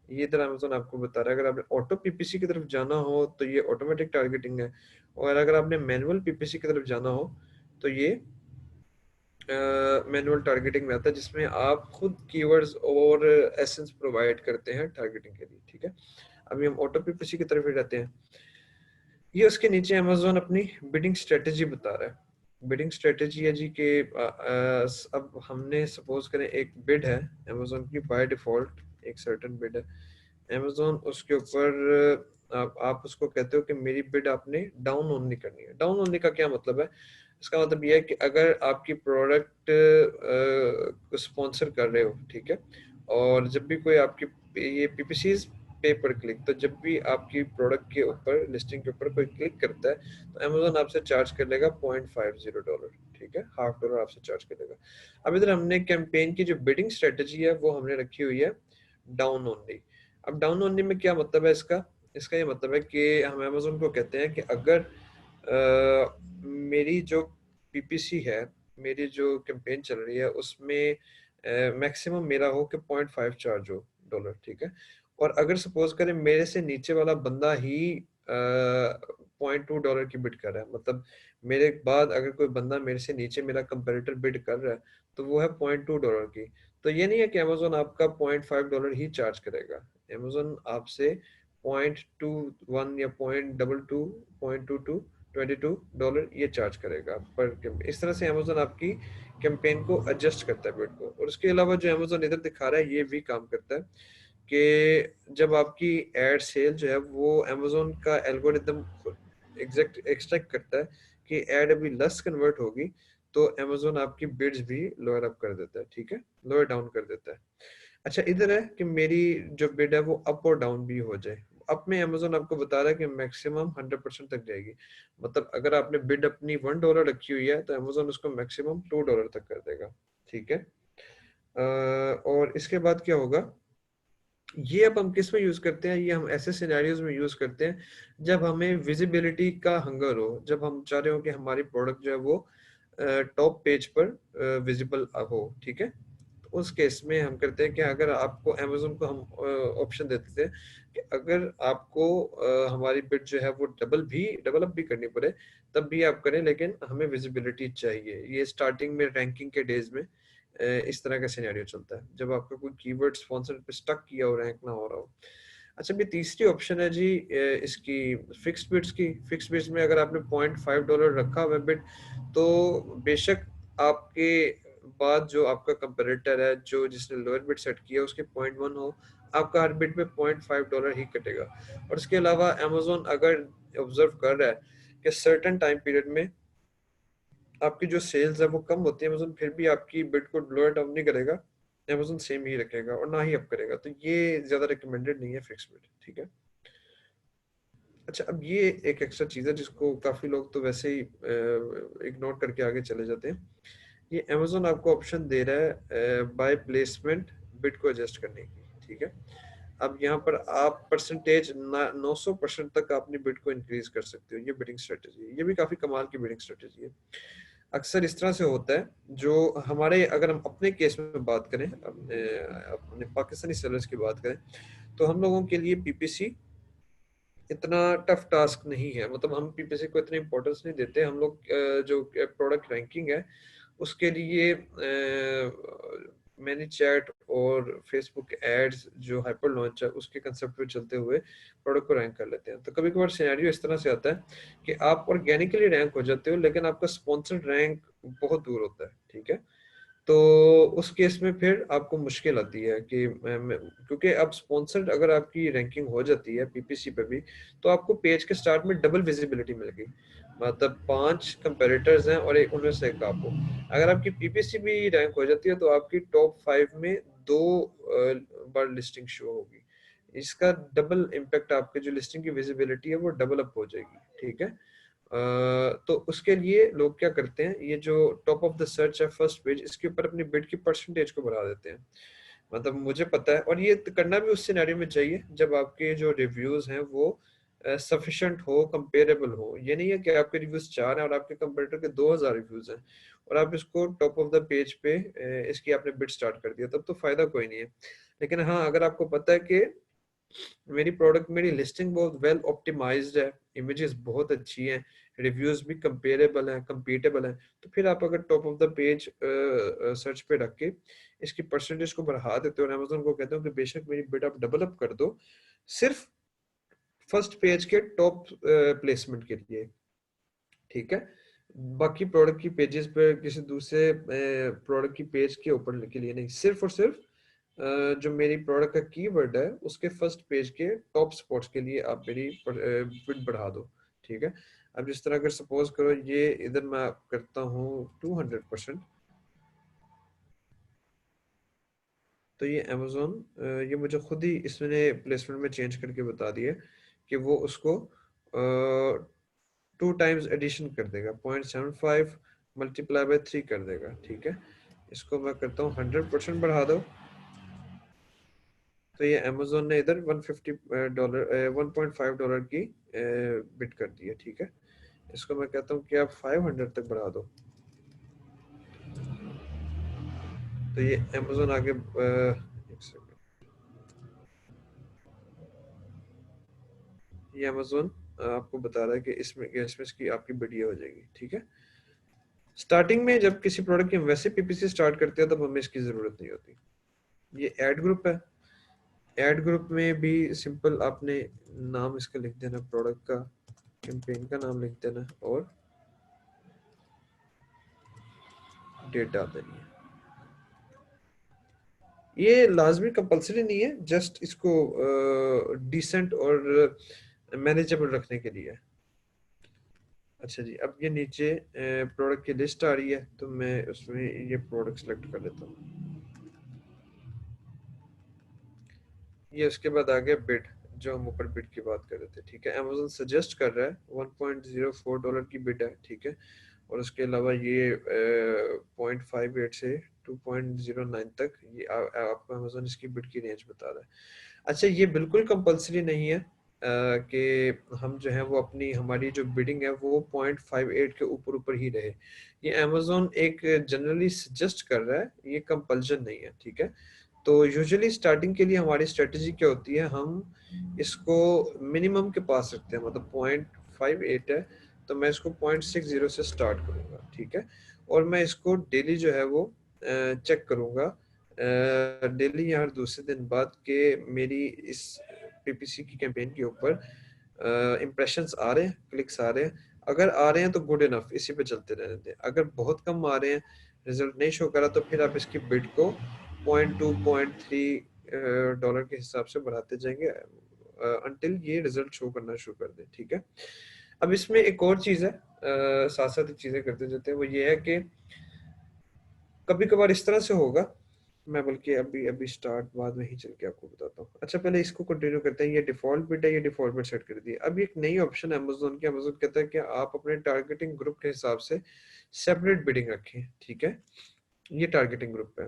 ये इधर अमेज़न आपको बता रहा है। अगर आपने ऑटो पीपीसी की तरफ जाना हो तो ये ऑटोमेटिक टारगेटिंग है, और अगर आपने मैनुअल पीपीसी की तरफ जाना हो तो ये मैनुअल टारगेटिंग में आता है, जिसमें आप खुद कीवर्ड्स और एसेंस प्रोवाइड करते हैं टारगेटिंग के लिए, ठीक है। अभी हम ऑटो पीपीसी की तरफ ही रहते हैं। ये उसके नीचे अमेज़न अपनी बिडिंग स्ट्रेटेजी बता रहा है। बिडिंग स्ट्रेटेजी है जी के अब हमने सपोज करें एक बिड है अमेज़न की बाय डिफॉल्ट, एक सर्टेन बिड है अमेज़न, उसके ऊपर आप उसको कहते हो कि मेरी बिड आपने डाउन ओनली करनी है। डाउन ओनली का क्या मतलब है? इसका मतलब ये है कि अगर आपकी प्रोडक्ट को स्पॉन्सर कर रहे हो, ठीक है, और जब भी कोई आपकी ये पीपीसीज पे पर क्लिक, तो जब भी आपकी प्रोडक्ट के ऊपर लिस्टिंग के ऊपर कोई क्लिक करता है तो अमेज़न आपसे चार्ज कर लेगा $0.50, ठीक है, $0.50 आपसे चार्ज करेगा। अब इधर हमने कैंपेन की जो बिडिंग स्ट्रेटेजी है वो हमने रखी हुई है डाउन ओनली। अब डाउन ओनली में क्या मतलब है इसका? इसका ये मतलब है कि हम अमेज़न को कहते हैं कि अगर मेरी जो पीपीसी है, मेरी जो कैंपेन चल रही है उसमें मैक्सिमम मेरा हो कि 0.5 चार्ज हो डॉलर, ठीक है। और अगर सपोज करें मेरे से नीचे वाला बंदा ही $0.2 की बिड कर रहा है, मतलब मेरे बाद अगर कोई बंदा मेरे से नीचे मेरा कंपेरेटर बिड कर रहा है तो वो है $0.2 की, तो ये नहीं है कि अमेजोन आपका $0.5 ही चार्ज करेगा। अमेजोन आपसे 0.21 या 0.22 ये चार्ज करेगा पर कैंपेन। इस तरह से अमेजोन आपकी कैंपेन को एडजस्ट करता है बिड को। और उसके अलावा जो अमेजोन इधर दिखा रहा है ये भी काम करता है कि जब आपकी एड सेल जो है वो अमेजोन का एल्गोरिदम एग्जैक्ट एक्सट्रैक्ट करता है कि एड अभी लेस कन्वर्ट होगी, तो अमेजोन आपकी बिड्स भी लोअर अप कर देता है, ठीक है, लोअर डाउन कर देता है। अच्छा, इधर है कि मेरी जो बिड है वो अप और डाउन भी हो जाए। अप में अमेजोन आपको बता रहा है कि मैक्सिमम 100% तक जाएगी, मतलब अगर आपने बिड अपनी $1 रखी हुई है तो अमेजोन उसको मैक्सिमम $2 तक कर देगा, ठीक है। और इसके बाद क्या होगा, ये अब हम किस में यूज करते हैं, ये हम ऐसे सिनेरियोज में यूज करते हैं जब हमें विजिबिलिटी का हंगर हो, जब हम चाह रहे हो कि हमारी प्रोडक्ट जो है वो टॉप पेज पर विजिबल हो, ठीक है। तो उस केस में हम करते हैं कि अगर आपको अमेजोन को हम ऑप्शन देते थे कि अगर आपको हमारी बिड जो है वो डबल अप भी करनी पड़े तब भी आप करें, लेकिन हमें विजिबिलिटी चाहिए। ये स्टार्टिंग में रैंकिंग के डेज में इस तरह का सिनेरियो चलता है जब आपका कोई कीवर्ड स्पॉन्सर पे स्टक किया हो, रैंक ना हो रहा हो। अच्छा, भी तीसरी ऑप्शन है जी इसकी फिक्स्ड बिड्स की। फिक्स्ड बिड्स में अगर आपने $0.5 रखा हुआ बिड, तो बेशक आपके बाद जो आपका कंपैरेटर है जो जिसने लोअर बिड सेट किया उसके 0.1 हो, आपका हर बिड पे $0.5 ही कटेगा। और इसके अलावा अमेजोन अगर ऑब्जर्व कर रहा है कि सर्टेन टाइम पीरियड में आपकी जो सेल्स है वो कम होती है, अमेजोन फिर भी आपकी बिड को लोअर डाउन नहीं करेगा, अमेजोन सेम ही रखेगा और ना ही अप करेगा, तो ये ज्यादा रिकमेंडेड नहीं है फिक्स बिड, ठीक है। अच्छा, अब ये एक एक्स्ट्रा चीज है जिसको काफी लोग तो वैसे ही इग्नोर करके आगे चले जाते हैं। ये अमेजोन आपको ऑप्शन दे रहा है बाय प्लेसमेंट बिड को एडजस्ट करने की, ठीक है। अब यहाँ पर आप परसेंटेज 900% तक अपनी बिड को इंक्रीज कर सकते हो, ये बिडिंग स्ट्रेटेजी है, ये भी काफी कमाल की बिडिंग स्ट्रेटेजी है। अक्सर इस तरह से होता है, जो हमारे, अगर हम अपने केस में बात करें, अपने अपने पाकिस्तानी सेलर्स की बात करें, तो हम लोगों के लिए पीपीसी इतना टफ टास्क नहीं है। मतलब हम पीपीसी को इतनी इंपॉर्टेंस नहीं देते हम लोग। जो प्रोडक्ट रैंकिंग है उसके लिए मैनी चैट और फेसबुक एड्स जो हाइपर लॉन्च है उसके कंसेप्ट पे चलते हुए प्रोडक्ट को रैंक कर लेते हैं। तो कभी कभार सिनेरियो इस तरह से आता है कि आप ऑर्गेनिकली रैंक हो जाते हो, लेकिन आपका स्पॉन्सर्ड रैंक बहुत दूर होता है, ठीक है। तो उस केस में फिर आपको मुश्किल आती है कि क्योंकि अब स्पॉन्सर्ड अगर आपकी रैंकिंग हो जाती है पीपीसी पे भी, तो आपको पेज के स्टार्ट में डबल विजिबिलिटी मिल गई। मतलब 5 कंपेरेटर्स हैं और एक उनमें से एक आप हो। अगर आपकी पीपीसी भी रैंक हो जाती है तो आपकी टॉप 5 में 2 बार लिस्टिंग शो होगी। इसका डबल इम्पैक्ट, आपके जो लिस्टिंग की विजिबिलिटी है वो डबल अप हो जाएगी, ठीक है। तो उसके लिए लोग क्या करते हैं, ये जो टॉप ऑफ द सर्च है फर्स्ट पेज, इसके ऊपर अपनी बिड की परसेंटेज को बढ़ा देते हैं। मतलब मुझे पता है, और ये करना भी उस सिनेरियो में चाहिए जब आपके जो रिव्यूज हैं वो सफिशिएंट हो, कंपेरेबल हो। ये नहीं है कि आपके रिव्यूज 4 हैं और आपके कंपेटिटर के 2000 रिव्यूज हैं और आप इसको टॉप ऑफ द पेज पे इसकी आपने बिड स्टार्ट कर दिया, तब तो फायदा कोई नहीं है। लेकिन हाँ, अगर आपको पता है कि मेरी प्रोडक्ट, मेरी लिस्टिंग बहुत वेल ऑप्टिमाइज्ड है, इमेजेस बहुत अच्छी हैं, रिव्यूज भी कंपेरेबल हैं, कंपीटेबल हैं, तो फिर आप अगर top of the page search पे रख के इसकी परसेंटेज को बढ़ा देते हो और अमेजोन को कहते हो कि बेशक मेरी बिड आप डेवलप कर दो, सिर्फ फर्स्ट पेज के टॉप प्लेसमेंट के लिए, ठीक है। बाकी प्रोडक्ट की पेजेस पे किसी दूसरे प्रोडक्ट की पेज के ऊपर के लिए नहीं, सिर्फ और सिर्फ जो मेरी प्रोडक्ट का कीवर्ड है उसके फर्स्ट पेज के टॉप स्पॉट्स के लिए आप मेरी बिड बढ़ा दो, ठीक है। अब जिस तरह अगर सपोज करो ये इधर मैं करता हूँ 200%, तो ये अमेजोन ये मुझे खुद ही इसने प्लेसमेंट में चेंज करके बता दिया कि वो उसको 2 टाइम्स एडिशन कर देगा, 0.75 मल्टीप्लाई बाय 3 कर देगा, ठीक है। इसको मैं करता हूँ 100% बढ़ा दो, तो ये अमेजोन ने इधर $150 $1.5 की बिट कर दी है, ठीक है। इसको मैं कहता हूँ कि आप 500 तक बढ़ा दो, तो ये अमेजोन आगे एक सेकंड, ये अमेजोन आपको बता रहा है कि इसमें इसकी आपकी बिट ये हो जाएगी, ठीक है। स्टार्टिंग में जब किसी प्रोडक्ट की हम वैसे पीपीसी स्टार्ट करते हैं तब हमें इसकी जरूरत नहीं होती। ये एड ग्रुप है, एड ग्रुप में भी सिंपल आपने नाम इसका लिख देना, प्रोडक्ट का, कैंपेन का नाम लिख देना और डेट डाल देनी है। ये लाजमी कंपलसरी नहीं है, जस्ट इसको डिसेंट और मैनेजेबल रखने के लिए। अच्छा जी, अब ये नीचे प्रोडक्ट की लिस्ट आ रही है, तो मैं उसमें ये प्रोडक्ट सेलेक्ट कर लेता हूँ। ये उसके बाद आ गया बिड, जो हम ऊपर बिड की बात कर रहे थे, ठीक है। अमेजोन सजेस्ट कर रहा है $1.04 की बिड है, ठीक है। और उसके अलावा ये 0.58 से 2.09 तक ये आपको अमेजोन इसकी बिड की रेंज बता रहा है। अच्छा, ये बिल्कुल कंपलसरी नहीं है कि हम जो है वो अपनी, हमारी जो बिडिंग है वो 0.58 के ऊपर ऊपर ही रहे। ये अमेजोन एक जनरली सजेस्ट कर रहा है, ये कंपल्शन नहीं है, ठीक है। तो यूजुअली स्टार्टिंग के लिए हमारी स्ट्रेटजी क्या होती है, हम इसको मिनिमम के पास रखते हैं। मतलब 0.58 है तो मैं इसको 0.60 से स्टार्ट करूंगा, ठीक है। और मैं इसको डेली जो है वो चेक करूंगा डेली या हर दूसरे दिन बाद के मेरी इस पीपीसी की कैंपेन के ऊपर इम्प्रेशंस आ रहे हैं, क्लिक्स आ रहे हैं। अगर आ रहे हैं तो गुड इनफ, इसी पे चलते रहने दें। अगर बहुत कम आ रहे हैं, रिजल्ट नहीं शो करा, तो फिर आप इसकी बिड को 0.2 0.3 डॉलर के हिसाब से बढ़ाते जाएंगे अनटिल ये रिजल्ट शो करना शुरू कर दे, ठीक है। अब इसमें एक और चीज है, साथ साथ चीजें करते जाते हैं, वो ये है कि कभी कभार इस तरह से होगा, मैं बल्कि अभी अभी स्टार्ट बाद में ही चल के आपको बताता हूँ। अच्छा, पहले इसको कंटिन्यू करते हैं। ये डिफॉल्ट बिट है, ये डिफॉल्ट बिट सेट कर दी है। अब एक नई ऑप्शन है अमेजोन की, अमेजोन कहता है कि आप अपने टारगेटिंग ग्रुप के हिसाब से सेपरेट बिडिंग रखें, ठीक है। ये टारगेटिंग ग्रुप है,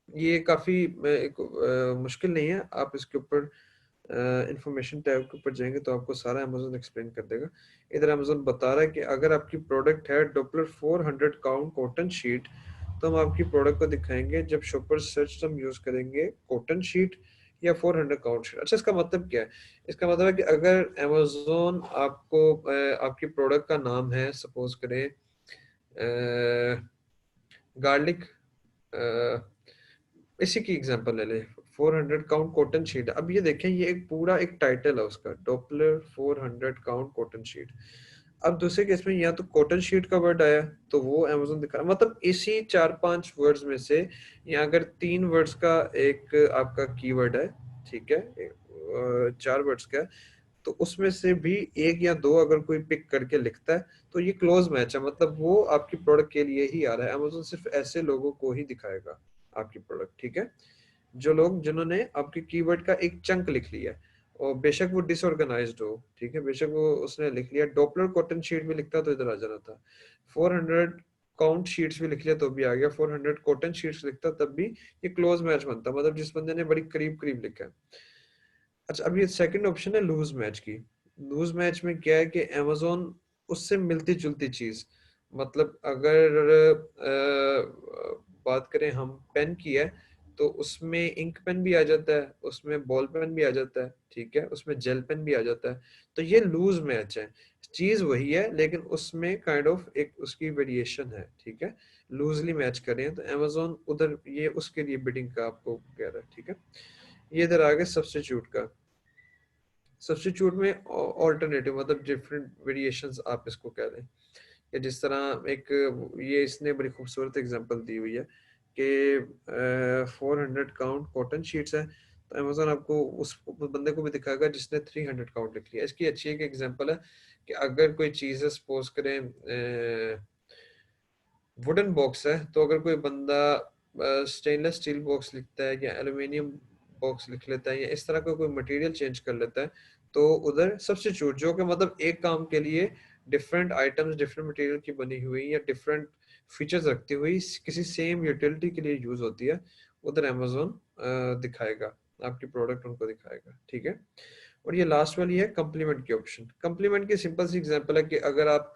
ये काफी मुश्किल नहीं है। आप इसके ऊपर इंफॉर्मेशन टैब के ऊपर जाएंगे तो आपको सारा अमेजोन एक्सप्लेन कर देगा। इधर अमेजोन बता रहा है कि अगर आपकी प्रोडक्ट है डॉपलर 400 काउंट कॉटन शीट, तो हम आपकी प्रोडक्ट को दिखाएंगे जब शॉपर सर्च हम यूज करेंगे कॉटन शीट या 400 काउंट शीट। अच्छा, इसका मतलब क्या है? इसका मतलब है कि अगर अमेजोन आपको आपकी प्रोडक्ट का नाम है, सपोज करें गार्लिक, इसी की एग्जांपल ले ले, 400 काउंट कॉटन शीट। अब ये देखें, ये एक पूरा एक टाइटल है उसका, डॉपलर 400 काउंट कॉटन शीट। अब दूसरे केस में या तो कॉटन शीट का वर्ड आया तो वो अमेजोन दिखा, मतलब इसी 4-5 वर्ड्स में से, या अगर 3 वर्ड्स का एक आपका कीवर्ड है, ठीक है, 4 वर्ड्स का है, तो उसमें से भी एक या दो अगर कोई पिक करके लिखता है तो ये क्लोज मैच है, मतलब वो आपकी प्रोडक्ट के लिए ही आ रहा है। अमेजोन सिर्फ ऐसे लोगों को ही दिखाएगा आपकी प्रोडक्ट, ठीक है, जो लोग जिन्होंने आपके कीवर्ड का एक चंक लिख लिया है, और बेशक वो डिसऑर्गेनाइज्ड हो, ठीक है, बेशक वो उसने लिख लिया डॉपलर कॉटन शीट भी लिखता तो इधर आ जाना था, 400 काउंट शीट्स भी लिख लिया तो भी आ गया, 400 कॉटन शीट्स लिखता तब भी ये क्लोज मैच बनता, मतलब जिस बंदे ने बड़ी करीब करीब लिखा है। अच्छा, अब ये सेकंड ऑप्शन है लूज मैच की। लूज मैच में क्या है कि अमेजोन उससे मिलती जुलती चीज, मतलब अगर बात करें हम पेन की है, तो उसमें इंक पेन भी आ जाता है, उसमें बॉल पेन भी आ जाता है, ठीक है, उसमें जेल पेन भी आ जाता है। तो ये लूज मैच है, चीज वही है लेकिन उसमें काइंड ऑफ एक उसकी वेरिएशन है, ठीक है, लूजली मैच कर रहे हैं, तो अमेजोन उधर ये उसके लिए बिडिंग का आपको कह रहा है, ठीक है। ये इधर आ गया सब्स्टिट्यूट का। सब्स्टिट्यूट में ऑल्टरनेटिव, मतलब डिफरेंट वेरिएशंस आप इसको कह रहे हैं, या जिस तरह एक, ये इसने बड़ी खूबसूरत एग्जांपल दी हुई है कि 400 काउंट कॉटन शीट्स है, तो अमेजोन आपको उस बंदे को भी दिखाएगा जिसने 300 काउंट लिख लिया। इसकी अच्छी एक एग्जांपल है कि अगर कोई चीज़ है, सपोज करें वुडन बॉक्स है, तो अगर कोई बंदा स्टेनलेस स्टील बॉक्स लिखता है या एल्यूमिनियम बॉक्स लिख लेता है या इस तरह का कोई मटेरियल चेंज कर लेता है, तो उधर सब्स्टिट्यूट, जो कि मतलब एक काम के लिए डिफरेंट आइटम्स डिफरेंट मटेरियल की बनी हुई या डिफरेंट फीचर्स रखती हुई किसी सेम यूटिलिटी के लिए यूज होती है, उधर अमेजोन दिखाएगा, आपकी प्रोडक्ट उनको दिखाएगा, ठीक है। और ये लास्ट वाली है कम्प्लीमेंट की ऑप्शन। कम्प्लीमेंट की सिंपल सी एग्जांपल है कि अगर आप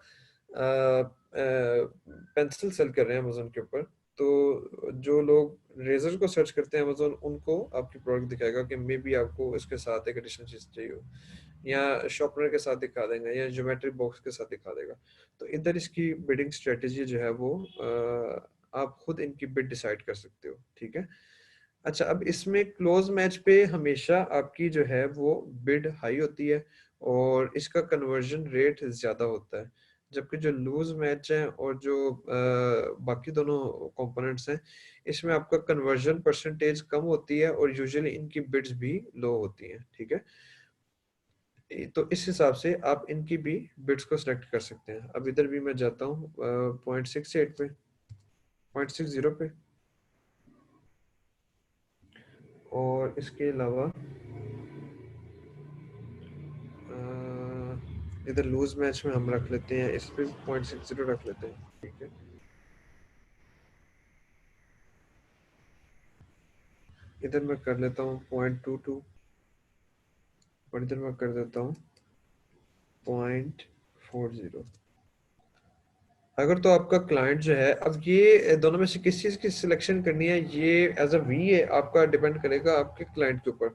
पेंसिल सेल कर रहे हैं अमेजोन के ऊपर, तो जो लोग रेजर को सर्च करते हैं अमेजोन, उनको आपकी प्रोडक्ट दिखाएगा कि मे बी आपको इसके साथ एक एडिशनल चीज चाहिए हो, या शॉर्पनर के साथ दिखा देगा या ज्योमेट्री बॉक्स के साथ दिखा देगा। तो इधर इसकी बिडिंग स्ट्रेटेजी जो है वो आप खुद इनकी बिड डिसाइड कर सकते हो, ठीक है। अच्छा, अब इसमें क्लोज मैच पे हमेशा आपकी जो है वो बिड हाई होती है और इसका कन्वर्जन रेट ज्यादा होता है, जबकि जो लूज मैच है और जो बाकी दोनों कंपोनेंट्स हैं, इसमें आपका कन्वर्जन परसेंटेज कम होती है और यूजुअली इनकी बिड्स भी लो होती हैं, ठीक है। तो इस हिसाब से आप इनकी भी बिट्स को सिलेक्ट कर सकते हैं। अब इधर भी मैं जाता हूँ 0.68 पे, 0.60 पे, और इसके अलावा इधर लूज मैच में हम रख लेते हैं, इस पे 0.60 रख लेते हैं, ठीक है। इधर मैं कर लेता हूँ 0.22, और इधर मैं कर देता हूँ 0.40। अगर तो आपका क्लाइंट जो है, अब ये दोनों में से किस चीज़ की सिलेक्शन करनी है, ये एज अ वी है आपका, डिपेंड करेगा आपके क्लाइंट के ऊपर।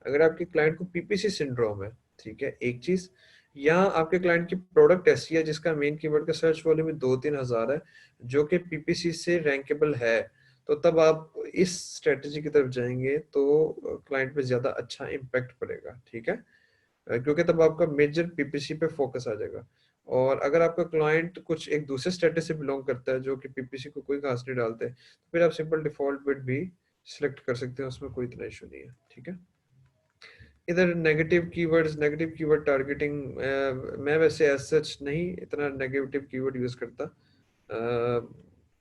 अगर आपके क्लाइंट को पीपीसी सिंड्रोम है, ठीक है, एक चीज, या आपके क्लाइंट की प्रोडक्ट ऐसी है जिसका मेन कीवर्ड का सर्च वॉल्यूम में 2-3 हजार है, जो कि पीपीसी से रैंकेबल है, तो तब आप इस स्ट्रेटजी की तरफ जाएंगे तो क्लाइंट पे ज्यादा अच्छा इम्पैक्ट पड़ेगा, ठीक है। क्योंकि तब आपका मेजर पीपीसी पे फोकस आ जाएगा। और अगर आपका क्लाइंट कुछ एक दूसरे स्टेटस से बिलोंग करता है जो कि पीपीसी को कोई खास नहीं डालते, तो फिर आप सिंपल डिफॉल्ट बिट भी सिलेक्ट कर सकते हैं, उसमें कोई इतना इशू नहीं है, ठीक है। इधर negative keywords, negative keyword targeting, मैं वैसे एज सच नहीं इतना नेगेटिव कीवर्ड यूज करता।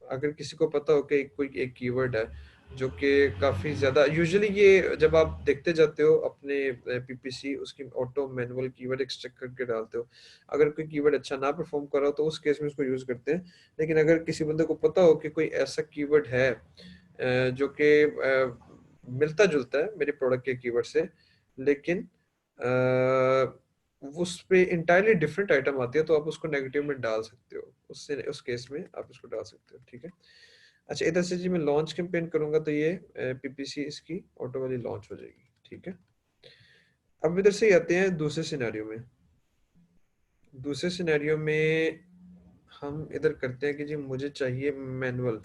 अगर किसी को पता हो कि कोई एक कीवर्ड है जो कि काफी ज्यादा, यूजुअली ये जब आप देखते जाते हो अपने पीपीसी, उसकी ऑटो मैनुअल कीवर्ड एक्सट्रैक्ट करके डालते हो, अगर कोई कीवर्ड अच्छा ना परफॉर्म कर रहा हो तो उस केस में उसको यूज करते हैं। लेकिन अगर किसी बंदे को पता हो कि कोई ऐसा कीवर्ड है जो कि मिलता जुलता है मेरे प्रोडक्ट के कीवर्ड से, लेकिन उस पे इंटायरली डिफरेंट आइटम आती है, तो आप उसको नेगेटिव में डाल सकते हो, उससे उस केस में आप उसको डाल सकते हो, ठीक है। अच्छा, इधर से जी मैं लॉन्च कैंपेन करूंगा तो ये पीपीसी इसकी ऑटो वाली लॉन्च हो जाएगी, ठीक है। अब इधर से ही आते हैं दूसरे सिनेरियो में। दूसरे सिनेरियो में हम इधर करते हैं कि जी मुझे चाहिए मैनुअल,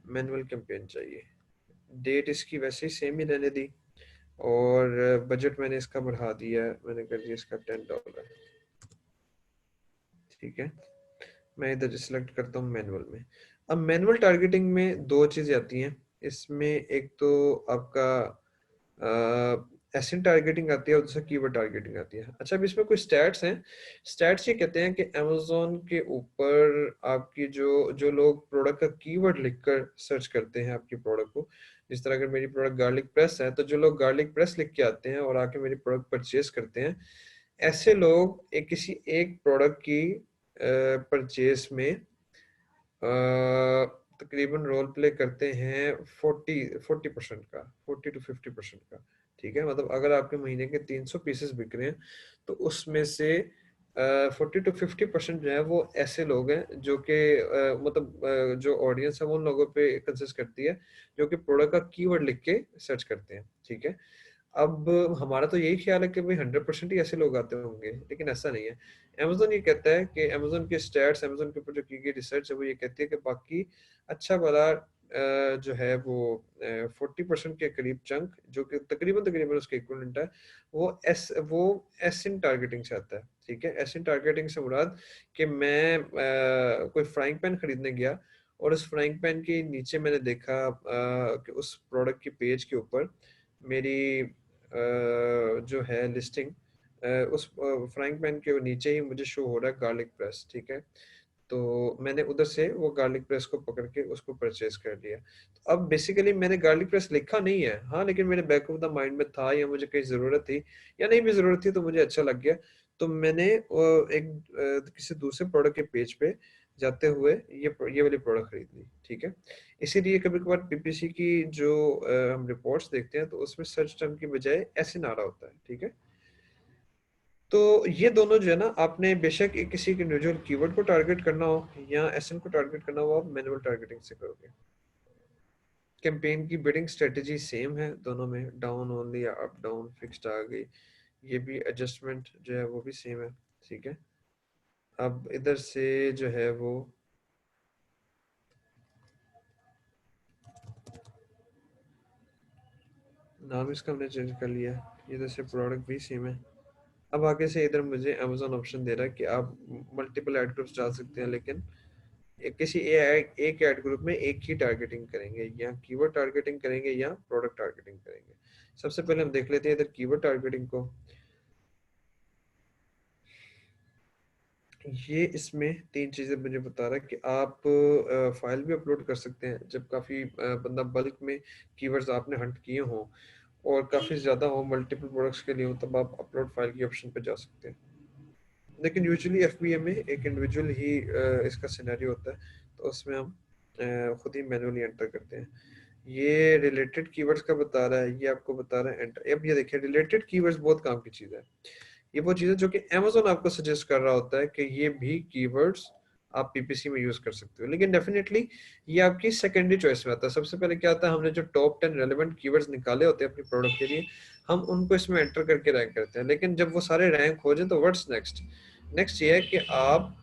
मैनुअल कैंपेन चाहिए। डेट इसकी वैसे ही सेम ही रहने दी, और बजट मैंने इसका बढ़ा दिया है, मैंने कर दिया इसका $10, ठीक है। मैं इधर सेलेक्ट करता हूँ मैनुअल में। अब मैनुअल टारगेटिंग में दो चीजें आती हैं इसमें, एक तो आपका एसिन टारगेटिंग आती है और दूसरा कीवर्ड टारगेटिंग आती है। अच्छा, अब इसमें कुछ स्टैट्स हैं। स्टैट्स ये कहते हैं कि अमेजोन के ऊपर आपकी जो जो लोग प्रोडक्ट का कीवर्ड लिखकर सर्च करते हैं आपकी प्रोडक्ट को, जिस तरह अगर मेरी प्रोडक्ट गार्लिक प्रेस है, तो जो लोग गार्लिक प्रेस लिख के आते हैं और आके मेरी प्रोडक्ट परचेज करते हैं, ऐसे लोग एक किसी एक प्रोडक्ट की परचेज में तकरीबन रोल प्ले करते हैं 40% का, 40 to 50% का, ठीक है। मतलब अगर आपके महीने के 300 पीसेस बिक रहे हैं, तो उसमें से 40 to 50% जो है वो ऐसे लोग हैं जो कि मतलब जो ऑडियंस है वो उन लोगों पे कंसिस्ट करती है जो कि प्रोडक्ट का कीवर्ड लिख के सर्च करते हैं, ठीक है। अब हमारा तो यही ख्याल है कि भाई 100% ही ऐसे लोग आते होंगे, लेकिन ऐसा नहीं है। अमेजोन ये कहता है कि अमेजोन के स्टैट्स, अमेजोन के ऊपर जो की गई रिसर्च है वो ये कहती है कि बाकी अच्छा वाला जो है वो 40% के करीब चंक, जो कि तकरीबन तकरीबन उसके इक्विवेलेंट है, वो एसिन टारगेटिंग से आता है, ठीक है। एसिन टारगेटिंग से मुराद कि मैं कोई फ्राइंग पैन खरीदने गया और उस फ्राइंग पैन के नीचे मैंने देखा कि उस प्रोडक्ट की पेज के ऊपर मेरी जो है लिस्टिंग, उस फ्राइंग पैन के नीचे ही मुझे शो हो रहा है गार्लिक प्रेस, ठीक है। तो मैंने उधर से वो गार्लिक प्रेस को पकड़ के उसको परचेज कर लिया। तो अब बेसिकली मैंने गार्लिक प्रेस लिखा नहीं है, हाँ, लेकिन मेरे बैक ऑफ द माइंड में था, या मुझे कहीं जरूरत थी या नहीं भी जरूरत थी, तो मुझे अच्छा लग गया। तो मैंने एक किसी दूसरे प्रोडक्ट के पेज पे जाते हुए ये वाली प्रोडक्ट खरीद ली, ठीक है। इसीलिए कभी कभार पीपीसी की जो हम रिपोर्ट्स देखते हैं तो उसमें सर्च टर्म की बजाय ऐसे नारा होता है, ठीक है। तो ये दोनों जो है ना, आपने बेशक एक किसी इंडिविजुअल कीवर्ड को टारगेट करना हो या एसएन को टारगेट करना हो, आप मैनुअल टारगेटिंग से करोगे। कैंपेन की बिडिंग स्ट्रेटजी सेम है दोनों में, डाउन ओनली या अप डाउन फिक्स्ड आ गई, ये भी एडजस्टमेंट जो है वो भी सेम है, ठीक है। अब इधर से जो है वो नाम इसका हमने चेंज कर लिया, इधर से प्रोडक्ट भी सेम है। अब आगे से इधर मुझे अमेजोन ऑप्शन दे रहा है कि आप मल्टीपल एड ग्रुप्स डाल सकते हैं, लेकिन किसी एक एड ग्रुप में एक ही टारगेटिंग करेंगे, या कीवर्ड टारगेटिंग करेंगे या प्रोडक्ट टारगेटिंग करेंगे। सबसे पहले हम देख लेते हैं इधर कीवर्ड टारगेटिंग को। ये इसमें तीन चीजें मुझे बता रहा है कि आप फाइल भी अपलोड कर सकते हैं जब काफी बंदा बल्क में कीवर्ड्स आपने हंट किए हों और काफी ज्यादा हो, मल्टीपल प्रोडक्ट्स के लिए हो, तब आप अपलोड फाइल की ऑप्शन पे जा सकते हैं। लेकिन यूजुअली एफबीए में एक इंडिविजुअल ही इसका सिनेरियो होता है, तो उसमें हम खुद ही मैनुअली एंटर करते हैं। ये रिलेटेड कीवर्ड्स का बता रहा है, ये आपको बता रहा है एंटर। अब ये देखिए, रिलेटेड कीवर्ड्स बहुत काम की चीज है। ये वो चीज है जो कि Amazon आपको सजेस्ट कर रहा होता है कि ये भी कीवर्ड्स आप पीपीसी में यूज कर सकते हो, लेकिन डेफिनेटली ये आपकी सेकेंडरी चॉइस में आता है। सबसे पहले क्या आता है, हमने जो टॉप 10 रेलेवेंट कीवर्ड्स निकाले होते हैं अपनी प्रोडक्ट के लिए, हम उनको इसमें एंटर करके रैंक करते हैं। लेकिन जब वो सारे रैंक हो जाए तो व्हाट्स नेक्स्ट, नेक्स्ट ये है कि आप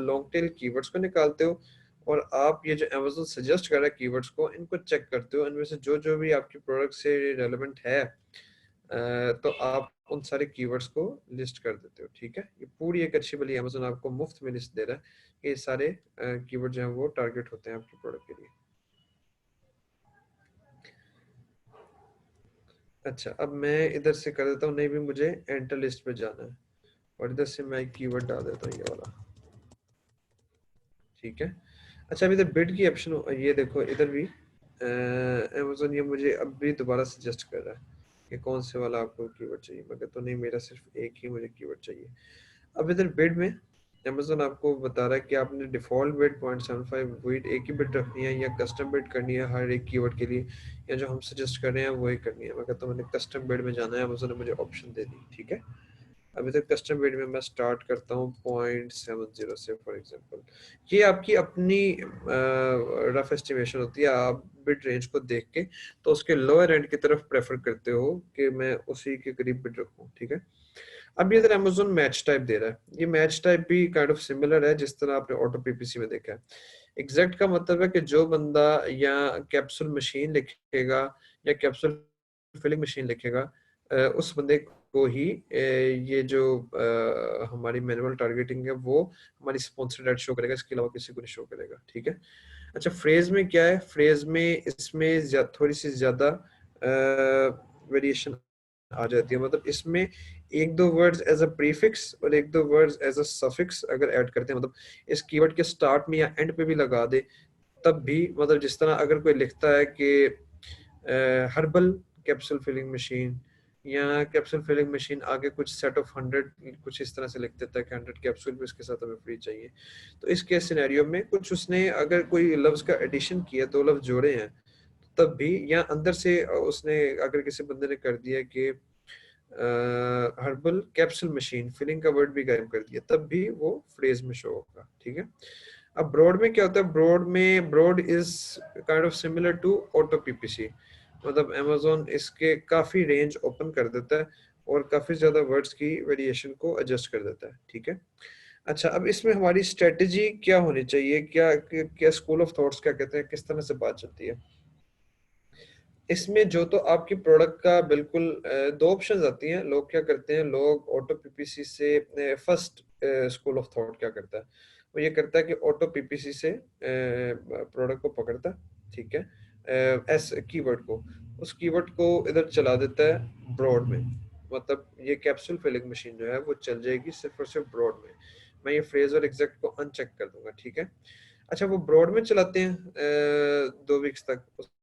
लॉन्ग टेल कीवर्ड्स को निकालते हो और आप ये जो Amazon सजेस्ट कर रहा है कीवर्ड्स को, इनको चेक करते हो, इनमें से जो जो भी आपकी प्रोडक्ट से रेलेवेंट है तो आप उन सारे कीवर्ड्स को लिस्ट कर देते हो, ठीक है। ये पूरी एक अच्छी भली Amazon आपको मुफ्त में लिस्ट दे रहा है कि ये सारे कीवर्ड जो हैं वो टारगेट होते हैं आपके प्रोडक्ट के लिए। अच्छा, अब मैं इधर से कर देता हूँ, नहीं भी मुझे एंटर लिस्ट पे जाना है, और इधर से मैं कीवर्ड डाल देता हूँ ये वाला, ठीक है। अच्छा, अब इधर बिड की ऑप्शन ये देखो, इधर भी Amazon ये मुझे अब भी दोबारा सजेस्ट कर रहा है कि कौन से वाला आपको कीवर्ड चाहिए। मैं कहता हूँ नहीं, मेरा सिर्फ एक ही मुझे कीवर्ड चाहिए। अब इधर बिड में अमेजोन आपको बता रहा है कि आपने डिफॉल्ट बिड 0.75 बिड एक ही बिड रखनी है या कस्टम बिड करनी है हर एक कीवर्ड के लिए, या जो हम सजेस्ट कर रहे हैं वही करनी है। मैं कहता हूँ मैंने कस्टम बिड में जाना है, अमेजोन ने मुझे ऑप्शन दे दी, ठीक है। अभी तक कस्टम बिड में मैं स्टार्ट करता हूँ 0.70 से फॉर एग्जांपल। ये आपकी अपनी रफ एस्टिमेशन होती है, आप बिड रेंज को देख के तो उसके लोअर एंड की तरफ प्रेफर करते हो कि मैं उसी के करीब बिड रखूँ, ठीक है। अब ये इधर अमेजोन मैच टाइप दे रहा है, ये मैच टाइप भी काइंड ऑफ सिमिलर है जिस तरह आपने ऑटो पीपीसी में देखा है। एग्जैक्ट का मतलब है कि जो बंदा या कैप्सूल मशीन लिखेगा या कैप्सूल फिलिंग मशीन लिखेगा, उस बंदे को ही ये जो हमारी मैनुअल टारगेटिंग है वो हमारी स्पॉन्सर्ड एड शो करेगा, इसके अलावा किसी को नहीं शो करेगा, ठीक है। अच्छा, फ्रेज में क्या है, फ्रेज में इसमें थोड़ी सी ज्यादा वेरिएशन आ जाती है। मतलब इसमें एक दो वर्ड्स एज अ प्रीफिक्स और एक दो वर्ड्स एज अ सफिक्स अगर ऐड करते हैं, मतलब इस कीवर्ड के स्टार्ट में या एंड पे भी लगा दे तब भी, मतलब जिस तरह अगर कोई लिखता है कि हर्बल कैप्सूल फिलिंग मशीन या कैप्सूल फिलिंग मशीन आगे कुछ सेट ऑफ 100 कुछ इस तरह से लिख देता है कि 100 कैप्सूल भी उसके साथ हमें फ्री चाहिए। तो इस केस सिनेरियो में कुछ उसने अगर कोई लफ्ज का एडिशन किया, दो लफ्ज जोड़े हैं, तब भी, या अंदर से उसने अगर किसी बंदे ने कर दिया कि हर्बल कैप्सूल मशीन फिलिंग का वर्ड भी गायब कर दिया, तब भी वो फ्रेज में शो होगा, ठीक है। अब ब्रॉड में क्या होता है, broad is kind of similar to auto PPC. मतलब अमेजोन इसके काफी रेंज ओपन कर देता है और काफी ज्यादा वर्ड्स की वेरिएशन को एडजस्ट कर देता है, ठीक है। अच्छा, अब इसमें हमारी स्ट्रेटेजी क्या होनी चाहिए, क्या स्कूल ऑफ थॉट्स क्या कहते हैं, किस तरह से बात चलती है इसमें। जो तो आपकी प्रोडक्ट का बिल्कुल दो ऑप्शंस आती हैं। लोग क्या करते हैं, लोग ऑटो पीपीसी से फर्स्ट स्कूल ऑफ थॉट क्या करता है, वो ये करता है कि ऑटो पीपीसी से प्रोडक्ट को पकड़ता है, ठीक है, एस कीवर्ड को, उस कीवर्ड को इधर चला देता है ब्रॉड में। मतलब ये कैप्सूल फिलिंग मशीन जो है वो चल जाएगी सिर्फ और सिर्फ ब्रॉड में। मैं ये फ्रेज और एग्जैक्ट को अनचेक कर दूंगा, ठीक है। अच्छा, वो ब्रॉड में चलाते हैं 2 वीक्स तक, उसके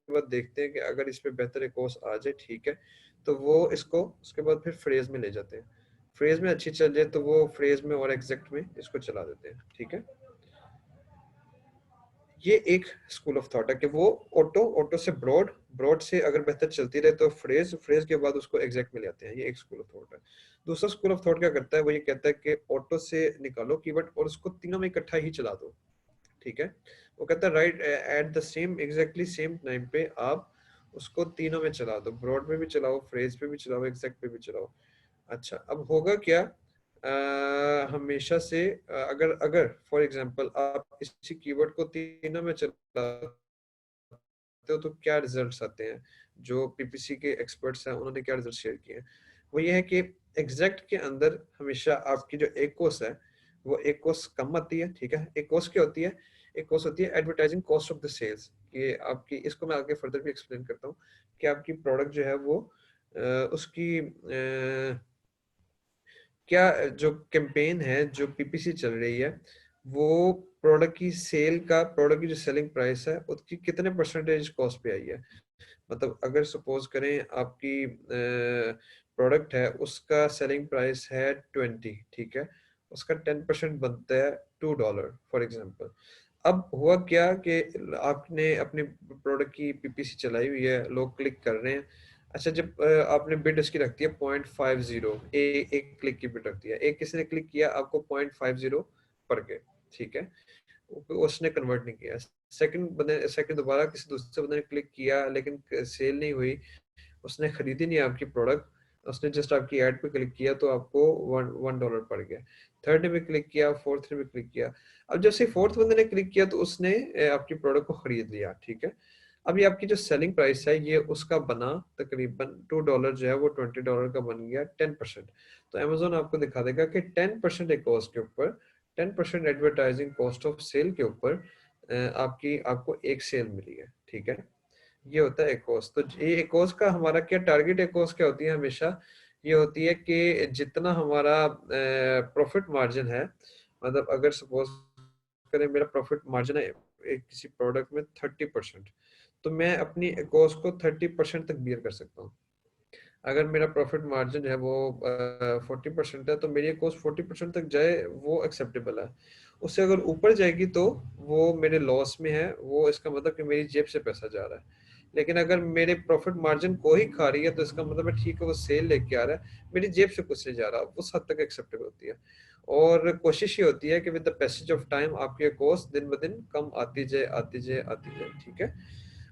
बाद देखते हैं कि अगर इस पे बेहतर एक कोर्स आ जाए, ठीक है, तो वो इसको उसके बाद फिर फ्रेज में ले जाते हैं। फ्रेज में अच्छी चल जाए तो वो फ्रेज में और एग्जैक्ट में इसको चला देते हैं, ठीक है। ये एक स्कूल ऑफ थॉट है कि वो ऑटो से ब्रॉड, ब्रॉड से अगर बेहतर चलती रहे तो फ्रेज, फ्रेज के बाद उसको एग्जैक्ट में ले आते हैं। ये एक स्कूल ऑफ थॉट है। दूसरा स्कूल ऑफ थॉट क्या करता है, वो ये कहता है कि ऑटो से निकालो कीवर्ड और उसको तीनों में इकट्ठा ही चला दो, ठीक है। वो कहता है right at the same exactly same time पे आप उसको तीनों में चला दो, ब्रॉड में भी चलाओ, फ्रेज पे भी चलाओ, एग्जैक्ट पे भी चलाओ। अच्छा, अब होगा क्या, हमेशा से अगर अगर फॉर एग्जांपल आप इसी कीवर्ड को तीनों में चलाते हो तो क्या रिजल्ट्स आते हैं, जो पीपीसी के एक्सपर्ट्स हैं उन्होंने क्या रिजल्ट शेयर किए हैं, वो ये है कि एग्जैक्ट के अंदर हमेशा आपकी जो एक कोस है वो एक कोस कम आती है, ठीक है। एक कोस क्या होती है, एक कोस होती है advertising cost of the sales. ये आपकी, इसको मैं आगे फर्दर भी एक्सप्लेन करता हूँ कि आपकी प्रोडक्ट जो है वो उसकी क्या जो कैंपेन है, जो पीपीसी चल रही है, वो प्रोडक्ट की सेल का, प्रोडक्ट की जो सेलिंग प्राइस है उसकी कितने परसेंटेज कॉस्ट पे आई है। मतलब अगर सपोज करें आपकी प्रोडक्ट है, उसका सेलिंग प्राइस है 20, ठीक है, उसका 10% बनता है $2 फॉर एग्जांपल। अब हुआ क्या कि आपने अपनी प्रोडक्ट की पीपीसी चलाई हुई है, लोग क्लिक कर रहे हैं। अच्छा, जब आपने बिड इसकी रख दी है 0.50, एक क्लिक की बिड रख दिया, एक किसी ने क्लिक किया, आपको 0.50 पड़ गए, ठीक है, उसने कन्वर्ट नहीं किया। सेकंड दोबारा किसी दूसरे बंदे ने क्लिक किया लेकिन सेल नहीं हुई, उसने खरीदी नहीं आपकी प्रोडक्ट, उसने जस्ट आपकी एड पे क्लिक किया तो आपको $1 पड़ गया। थर्ड ने भी क्लिक किया, फोर्थ ने भी क्लिक किया। अब जब से फोर्थ बंदे ने क्लिक किया तो उसने आपकी प्रोडक्ट को खरीद लिया, ठीक है। अब ये आपकी जो सेलिंग प्राइस है ये उसका बना तकरीबन $2 जो है वो $20 का बन गया 10%। तो अमेजोन आपको दिखा देगा कि 10% एक कॉस्ट के ऊपर, 10% एडवर्टाइजिंग कॉस्ट ऑफ सेल के ऊपर आपकी आपको एक सेल मिली है, ठीक है। ये होता है एकोस। तो ये एकोस का हमारा क्या टारगेट, एकोस क्या होती है हमेशा, ये होती है कि जितना हमारा प्रॉफिट मार्जिन है, मतलब अगर सपोज करें मेरा प्रॉफिट मार्जिन है एक किसी प्रोडक्ट में 30%, तो मैं अपनी एकोस को 30% तक बियर कर सकता हूँ। अगर मेरा प्रॉफिट मार्जिन है वो 40% है, तो मेरी कॉस्ट 40% तक जाए वो एक्सेप्टेबल है। उससे अगर ऊपर जाएगी तो वो मेरे लॉस में है, वो इसका मतलब कि मेरी जेब से पैसा जा रहा है। लेकिन अगर मेरे प्रॉफिट मार्जिन को ही खा रही है तो इसका मतलब है ठीक है, वो सेल लेके आ रहा है, मेरी जेब से कुछ नहीं जा रहा, उस हद तक एक्सेप्टेबल होती है। और कोशिश ये होती है कि with the passage of time आपकी कॉस्ट दिन ब दिन कम आती जाए, आती जाए, आती जाए, ठीक है।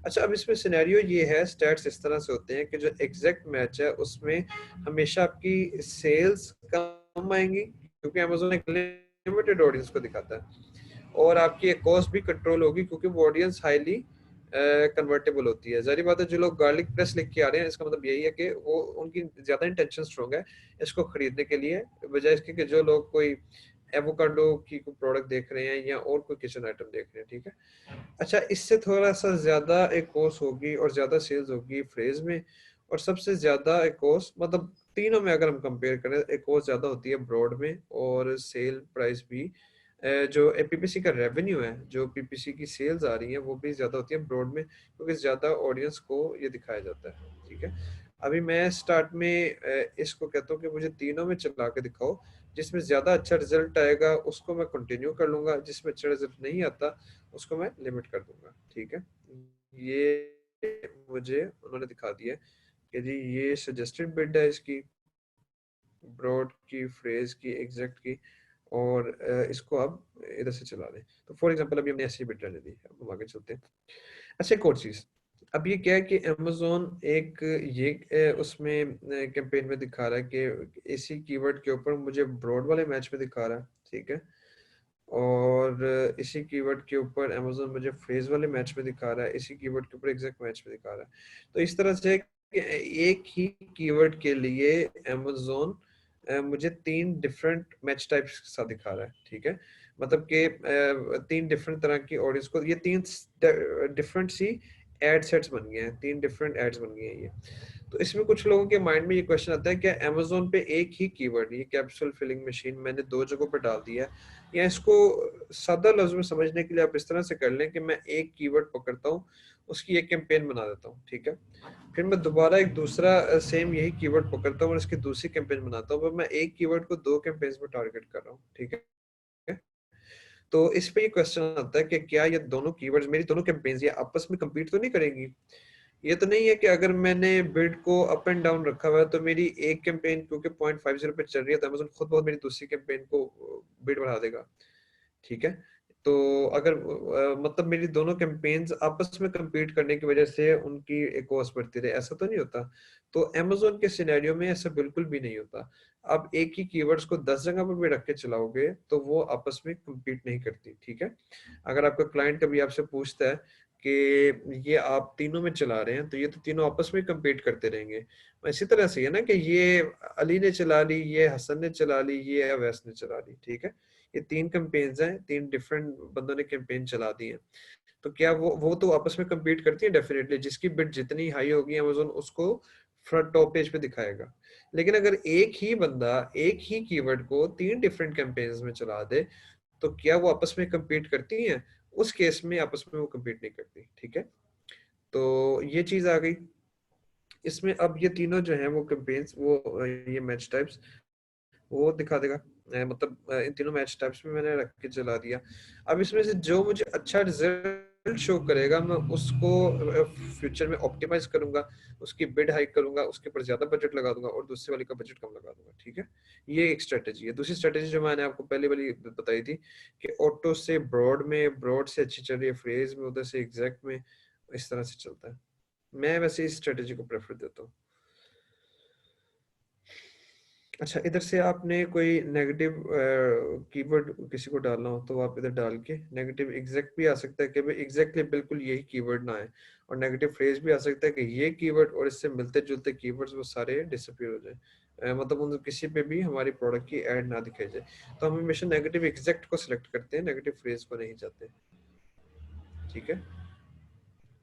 अच्छा, अब इसमें सिनेरियो ये है, स्टैट्स इस तरह से होते हैं कि जो एग्जैक्ट मैच है उसमें हमेशा आपकी सेल्स कम आएंगी, क्योंकि अमेज़न एक लिमिटेड ऑडियंस को दिखाता है, और आपकी कॉस्ट भी कंट्रोल होगी क्योंकि वो ऑडियंस हाईली कन्वर्टेबल होती है। जारी बात है, जो लोग गार्लिक प्रेस लिख के आ रहे हैं इसका मतलब यही है कि वो उनकी ज्यादा इंटेंशन स्ट्रॉन्ग है इसको खरीदने के लिए, बजाय इसके कि जो लोग कोई एवोकाडो की प्रोडक्ट देख रहे हैं या और कोई किचन आइटम देख रहे हैं, ठीक है। अच्छा, इससे थोड़ा सा ज्यादा एक कॉस्ट होगी और ज्यादा सेल्स होगी फ्रेज में, और सबसे ज्यादा एक कॉस्ट, मतलब तीनों में अगर हम कंपेयर करें, एक कॉस्ट ज्यादा होती है ब्रॉड में, और सेल प्राइस भी जो पीपीसी का रेवेन्यू है, जो पीपीसी की सेल्स आ रही है वो भी ज्यादा होती है ब्रॉड में, क्योंकि ज्यादा ऑडियंस को ये दिखाया जाता है, ठीक है। अभी मैं स्टार्ट में इसको कहता हूँ कि मुझे तीनों में चला के दिखाओ, जिसमें ज्यादा अच्छा रिजल्ट आएगा उसको मैं कंटिन्यू कर लूंगा, जिसमें अच्छा रिजल्ट नहीं आता उसको मैं लिमिट कर दूंगा, ठीक है। ये मुझे उन्होंने दिखा दिया कि जी ये सजेस्टेड बिड है इसकी, ब्रॉड की, फ्रेज की, एग्जैक्ट की, और इसको आप इधर से चला लें। तो फॉर एग्जांपल अभी हमने ऐसी बिट रहने दी, अब हम आगे चलते हैं। अच्छा, एक और चीज, अब ये क्या है कि अमेजोन एक ये उसमें कैंपेन में दिखा रहा है कि इसी कीवर्ड के ऊपर मुझे ब्रॉड वाले मैच में दिखा रहा है, ठीक है, और इसी कीवर्ड के ऊपर अमेजोन मुझे फ्रेज वाले मैच में दिखा रहा है, इसी कीवर्ड के ऊपर एग्जैक्ट मैच में दिखा रहा है। तो इस तरह से एक ही कीवर्ड के लिए अमेजोन मुझे तीन डिफरेंट मैच टाइप्स के साथ दिखा रहा है, ठीक है। मतलब कि तीन डिफरेंट तरह की ऑडियंस को, ये तीन डिफरेंट सी एड सेट्स बन गए हैं, तीन डिफरेंट एड्स बन गए हैं ये। तो इसमें कुछ लोगों के माइंड में ये क्वेश्चन आता है कि अमेजोन पे एक ही कीवर्ड, ये कैप्सूल फिलिंग मशीन मैंने दो जगहों पे डाल दिया है, या इसको सादा लफ्ज में समझने के लिए आप इस तरह से कर लें कि मैं एक कीवर्ड पकड़ता हूँ, उसकी एक कैंपेन बना देता हूँ, ठीक है। फिर मैं दोबारा एक दूसरा सेम यही कीवर्ड पकड़ता हूँ और इसकी दूसरी कैंपेन बनाता हूँ, पर मैं एक कीवर्ड को दो कैंपेन्स में टारगेट कर रहा हूँ, ठीक है। तो इस पे ये क्वेश्चन आता है कि क्या ये दोनों कीवर्ड्स, मेरी दोनों कैंपेन्स, ये आपस में compete तो नहीं करेंगी? ये तो नहीं है कि अगर मैंने बिड को अप एंड डाउन रखा हुआ है तो मेरी एक कैंपेन क्योंकि 0.50 पे चल रही है तो अमेज़न खुद बहुत मेरी दूसरी कैंपेन को बिड बढ़ा देगा, ठीक है। तो अगर मतलब मेरी दोनों कैंपेन्स आपस में compete करने की वजह से उनकी एक कॉस्ट बढ़ती रहे, ऐसा तो नहीं होता। तो अमेज़न के सिनेरियो में ऐसा बिल्कुल भी नहीं होता। आप एक ही कीवर्ड्स को 10 जगह पर भी रख के चलाओगे तो वो आपस में compete नहीं करती, ठीक है। अगर आपका क्लाइंट कभी आपसे पूछता है कि ये आप तीनों में चला रहे हैं तो ये तो तीनों आपस में compete करते रहेंगे। इसी तरह से है ना कि ये अली ने चला ली, ये हसन ने चला ली, ये अवैस ने चला ली, ठीक है। ये तीन कैंपेन्स हैं, तीन डिफरेंट बंदों ने कैंपेन चला दी है। तो क्या वो तो आपस में compete करती है डेफिनेटली, जिसकी बिड जितनी हाई होगी अमेज़न उसको फ्रंट टॉप पेज पे दिखाएगा। लेकिन अगर एक ही बंदा एक ही कीवर्ड को तीन डिफरेंट कैंपेन्स में चला दे तो क्या वो आपस में compete करती हैं? उस केस में आपस में वो compete नहीं करती, ठीक है। तो ये चीज आ गई इसमें। अब ये तीनों जो हैं वो कैंपेन्स, वो ये मैच टाइप्स वो दिखा देगा, मतलब इन तीनों मैच टाइप्स में मैंने रख के चला दिया। अब इसमें से जो मुझे अच्छा रिजल्ट शो करेगा मैं उसको फ्यूचर में ऑप्टिमाइज करूंगा, उसकी बिड हाइक करूंगा, उसके ऊपर ज्यादा बजट लगा दूंगा और दूसरे वाले का बजट कम लगा दूंगा, ठीक है। ये एक स्ट्रेटेजी है। दूसरी स्ट्रेटेजी जो मैंने आपको पहले वाली बताई थी कि ऑटो से ब्रॉड में, ब्रॉड से अच्छी चल रही है फ्रेज में, उधर से एग्जैक्ट में, इस तरह से चलता है। मैं वैसे इस स्ट्रेटेजी को प्रेफर देता हूँ। अच्छा, इधर से आपने कोई नेगेटिव कीवर्ड किसी को डालना हो तो आप इधर डाल के नेगेटिव एग्जैक्ट भी आ सकता है कि भाई एग्जैक्टली बिल्कुल यही कीवर्ड ना आए, और नेगेटिव फ्रेज भी आ सकता है कि ये कीवर्ड और इससे मिलते जुलते कीवर्ड्स वो सारे डिसअपीयर हो जाए, मतलब उन किसी पे भी हमारी प्रोडक्ट की ऐड ना दिखाई जाए। तो हम हमेशा नेगेटिव एग्जैक्ट को सिलेक्ट करते हैं, नेगेटिव फ्रेज को नहीं जाते, ठीक है।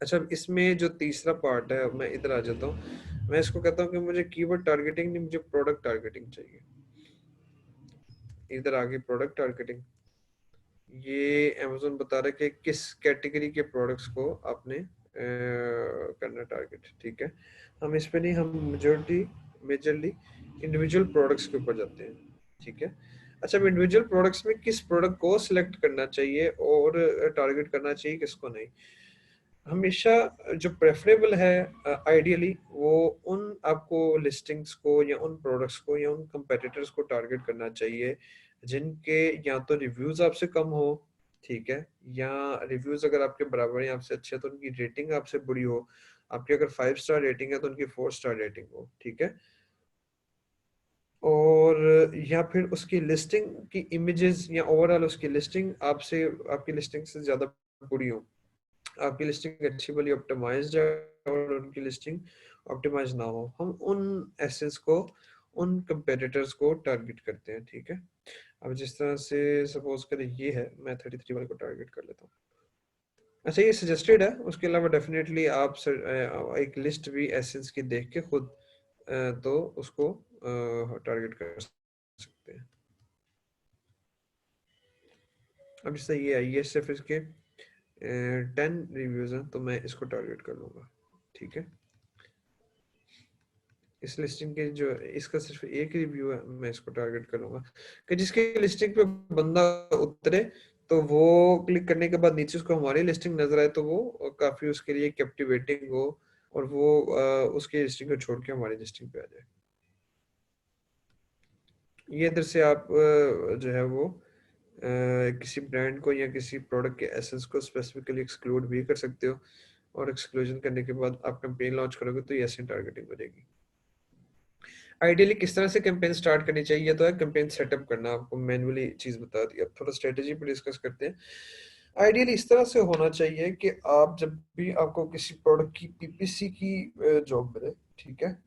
अच्छा, अब इसमें जो तीसरा पार्ट है, मैं इधर आ जाता हूँ। मैं इसको कहता हूँ कि मुझे कीवर्ड टारगेटिंग नहीं, मुझे प्रोडक्ट टारगेटिंग चाहिए। इधर आगे प्रोडक्ट टारगेटिंग, ये अमेज़न बता रहा है कि किस कैटेगरी के प्रोडक्ट्स को आपने करना टारगेट, ठीक है। हम इस पे नहीं, हम मेजरली इंडिविजुअल प्रोडक्ट्स के ऊपर जाते हैं, ठीक है। अच्छा, अब इंडिविजुअल प्रोडक्ट्स में किस प्रोडक्ट को सिलेक्ट करना चाहिए और टारगेट करना चाहिए, किसको नहीं। हमेशा जो प्रेफरेबल है आइडियली, वो उन आपको लिस्टिंग्स को या उन प्रोडक्ट्स को या उन कंपेटिटर्स को टारगेट करना चाहिए जिनके या तो रिव्यूज आपसे कम हो, ठीक है, या रिव्यूज अगर आपके बराबर हैं, आपसे अच्छे, तो उनकी रेटिंग आपसे बुरी हो। आपकी अगर 5 स्टार रेटिंग है तो उनकी 4 स्टार रेटिंग हो, ठीक है। और या फिर उसकी लिस्टिंग की इमेजेस या ओवरऑल उसकी लिस्टिंग आपसे, आपकी लिस्टिंग से ज्यादा बुरी हो। आपकी लिस्टिंग अच्छी वाली ऑप्टिमाइज्ड है और उनकी लिस्टिंग ऑप्टिमाइज ना हो, हम उन एसेंस को, उन कंपेटिटर्स को टारगेट करते हैं, ठीक है। अब जिस तरह से सपोज करें ये है, मैं 33 वाले को टारगेट कर लेता हूँ। अच्छा, ये सजेस्टेड है, उसके अलावा डेफिनेटली आप एक लिस्ट भी एसेंस की देख के खुद तो उसको टारगेट कर सकते हैं। अब जैसे ये है, ये सिर्फ इसके 10 रिव्यूज हैं, तो मैं इसको टारगेट कर लूंगा, ठीक है। इस लिस्टिंग के जो, इसका सिर्फ एक रिव्यू है, मैं इसको टारगेट करूंगा कि जिसकी लिस्टिंग पे बंदा उतरे तो वो क्लिक करने के बाद नीचे उसको हमारी लिस्टिंग नजर आए, तो वो काफी उसके लिए कैप्टिवेटिंग हो और वो उसकी लिस्टिंग को छोड़ के हमारी लिस्टिंग पे आ जाए। ये इधर से आप जो है वो किसी ब्रांड को या किसी प्रोडक्ट के एसेंस को स्पेसिफिकली एक्सक्लूड भी कर सकते हो, और एक्सक्लूजन करने के बाद आप कैंपेन लॉन्च करोगे तो ये ऐसे टारगेटिंग बनेगी। आइडियली किस तरह से कैंपेन स्टार्ट करनी चाहिए, तो है कैंपेन सेटअप करना, आपको मैन्युअली चीज बता दी। अब थोड़ा स्ट्रेटेजी पे डिस्कस करते हैं। आइडियली इस तरह से होना चाहिए कि आप जब भी आपको किसी प्रोडक्ट की पीपीसी की जॉब मिले, ठीक है,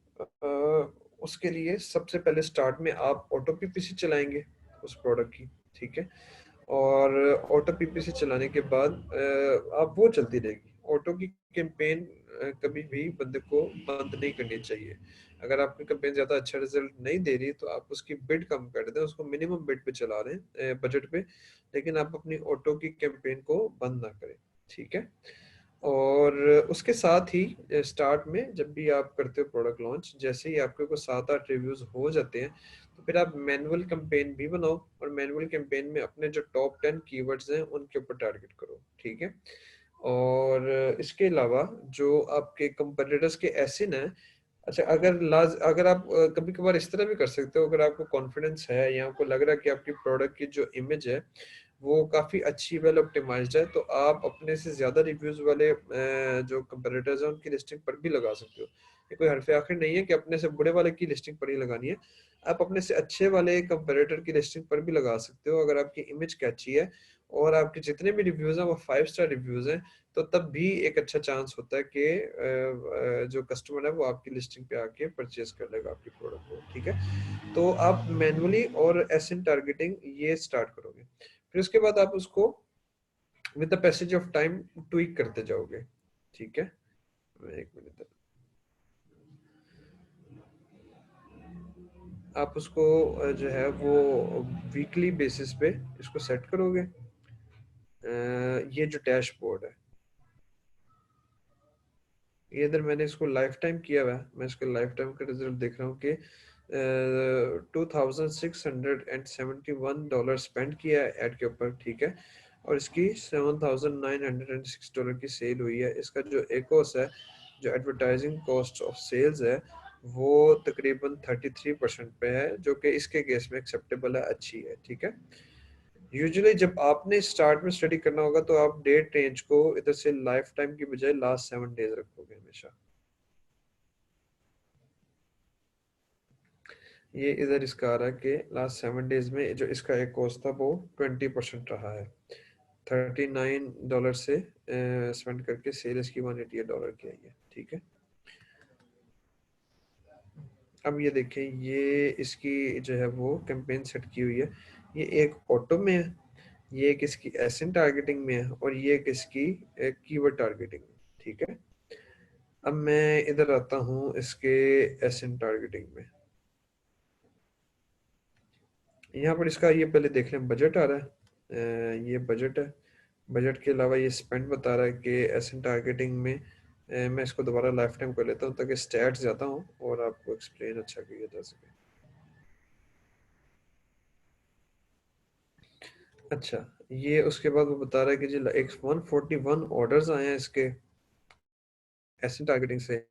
उसके लिए सबसे पहले स्टार्ट में आप ऑटो पीपीसी चलाएंगे उस प्रोडक्ट की, ठीक है। और ऑटो पीपीसी चलाने के बाद आप वो चलती रहेगी ऑटो की कैंपेन। कभी भी बंदे को बंद नहीं करनी चाहिए। अगर आपकी कैंपेन ज्यादा अच्छा रिजल्ट नहीं दे रही तो आप उसकी बिड कम कर दें, उसको मिनिमम बिड पे चला रहे हैं बजट पे, लेकिन आप अपनी ऑटो की कैंपेन को बंद ना करें, ठीक है। और उसके साथ ही स्टार्ट में जब भी आप करते हो प्रोडक्ट लॉन्च, जैसे ही आपके को 7-8 रिव्यूज हो जाते हैं, तो फिर आप मैनुअल कैंपेन भी बनाओ और मैनुअल कैंपेन में अपने जो टॉप 10 कीवर्ड्स हैं उनके ऊपर टारगेट करो, ठीक है। और इसके अलावा जो आपके कंपेटिटर्स के एसिन है, अच्छा, अगर आप कभी कभार इस तरह भी कर सकते हो, अगर आपको कॉन्फिडेंस है या आपको लग रहा है कि आपकी प्रोडक्ट की जो इमेज है वो काफी अच्छी, वेल ऑप्टिमाइज्ड है, तो आप अपने से ज्यादा रिव्यूज वाले जो कंपेटिटर्स हैं उनकी लिस्टिंग पर भी लगा सकते हो। ये कोई हरफ आखिर नहीं है कि अपने से बुरे वाले की लिस्टिंग पर ही लगानी है। आप अपने से अच्छे वाले कंपेटिटर की लिस्टिंग पर भी लगा सकते हो, अगर आपकी इमेज कैची है और आपके जितने भी रिव्यूज हैं वो 5 स्टार रिव्यूज हैं, तो तब भी एक अच्छा चांस होता है कि जो कस्टमर है वो आपकी लिस्टिंग पे आके परचेज कर लेगा आपकी प्रोडक्ट को, ठीक है। तो आप मैनुअली और एसएन टारगेटिंग ये स्टार्ट करोगे, फिर उसके बाद आप उसको with the passage of time tweak करते जाओगे, ठीक है। एक मिनट, आप उसको जो है वो वीकली बेसिस पे इसको सेट करोगे। ये जो डैशबोर्ड है, ये इधर मैंने इसको लाइफ टाइम किया हुआ है, मैं इसको लाइफ टाइम का रिजल्ट देख रहा हूँ कि $2,671 स्पेंड किया है एड के ऊपर, ठीक है। और इसकी $7,906 की सेल हुई है। इसका जो एकोस है, जो एडवर्टाइजिंग कॉस्ट ऑफ सेल्स है, वो तकरीबन 33% पे है, जो कि इसके केस में एक्सेप्टेबल है, अच्छी है, ठीक है। यूजुअली जब आपने स्टार्ट में स्टडी करना होगा तो आप डेट रेंज को इधर से लाइफ टाइम की बजाय लास्ट 7 डेज रखोगे हमेशा। ये इधर इसका आ रहा है कि लास्ट 7 डेज में जो इसका एक कॉस्ट था वो 20% रहा है। $39 से स्पेंड करके सेल इसकी $188 की आई है, ठीक है। अब ये देखें, ये इसकी जो है वो कैंपेन सेट की हुई है, ये एक ऑटो में है, ये एक इसकी एसेंट टारगेटिंग में है, और ये एक इसकी कीवर्ड टारगेटिंग में, ठीक है। अब मैं इधर आता हूँ इसके एसेंट टारगेटिंग में। यहाँ पर इसका ये पहले देख लें, बजट आ रहा है, ये बजट है। बजट के अलावा ये स्पेंड बता रहा है कि एसेंट टारगेटिंग में मैं इसको दोबारा लाइफ टाइम कर लेता हूँ ताकि स्टैट्स ज़्यादा हो और आपको एक्सप्लेन अच्छा किया जा सके। अच्छा, ये उसके बाद वो बता रहा है कि जी एक 141 ऑर्डर्स आए हैं इसके ऐसी टारगेटिंग से,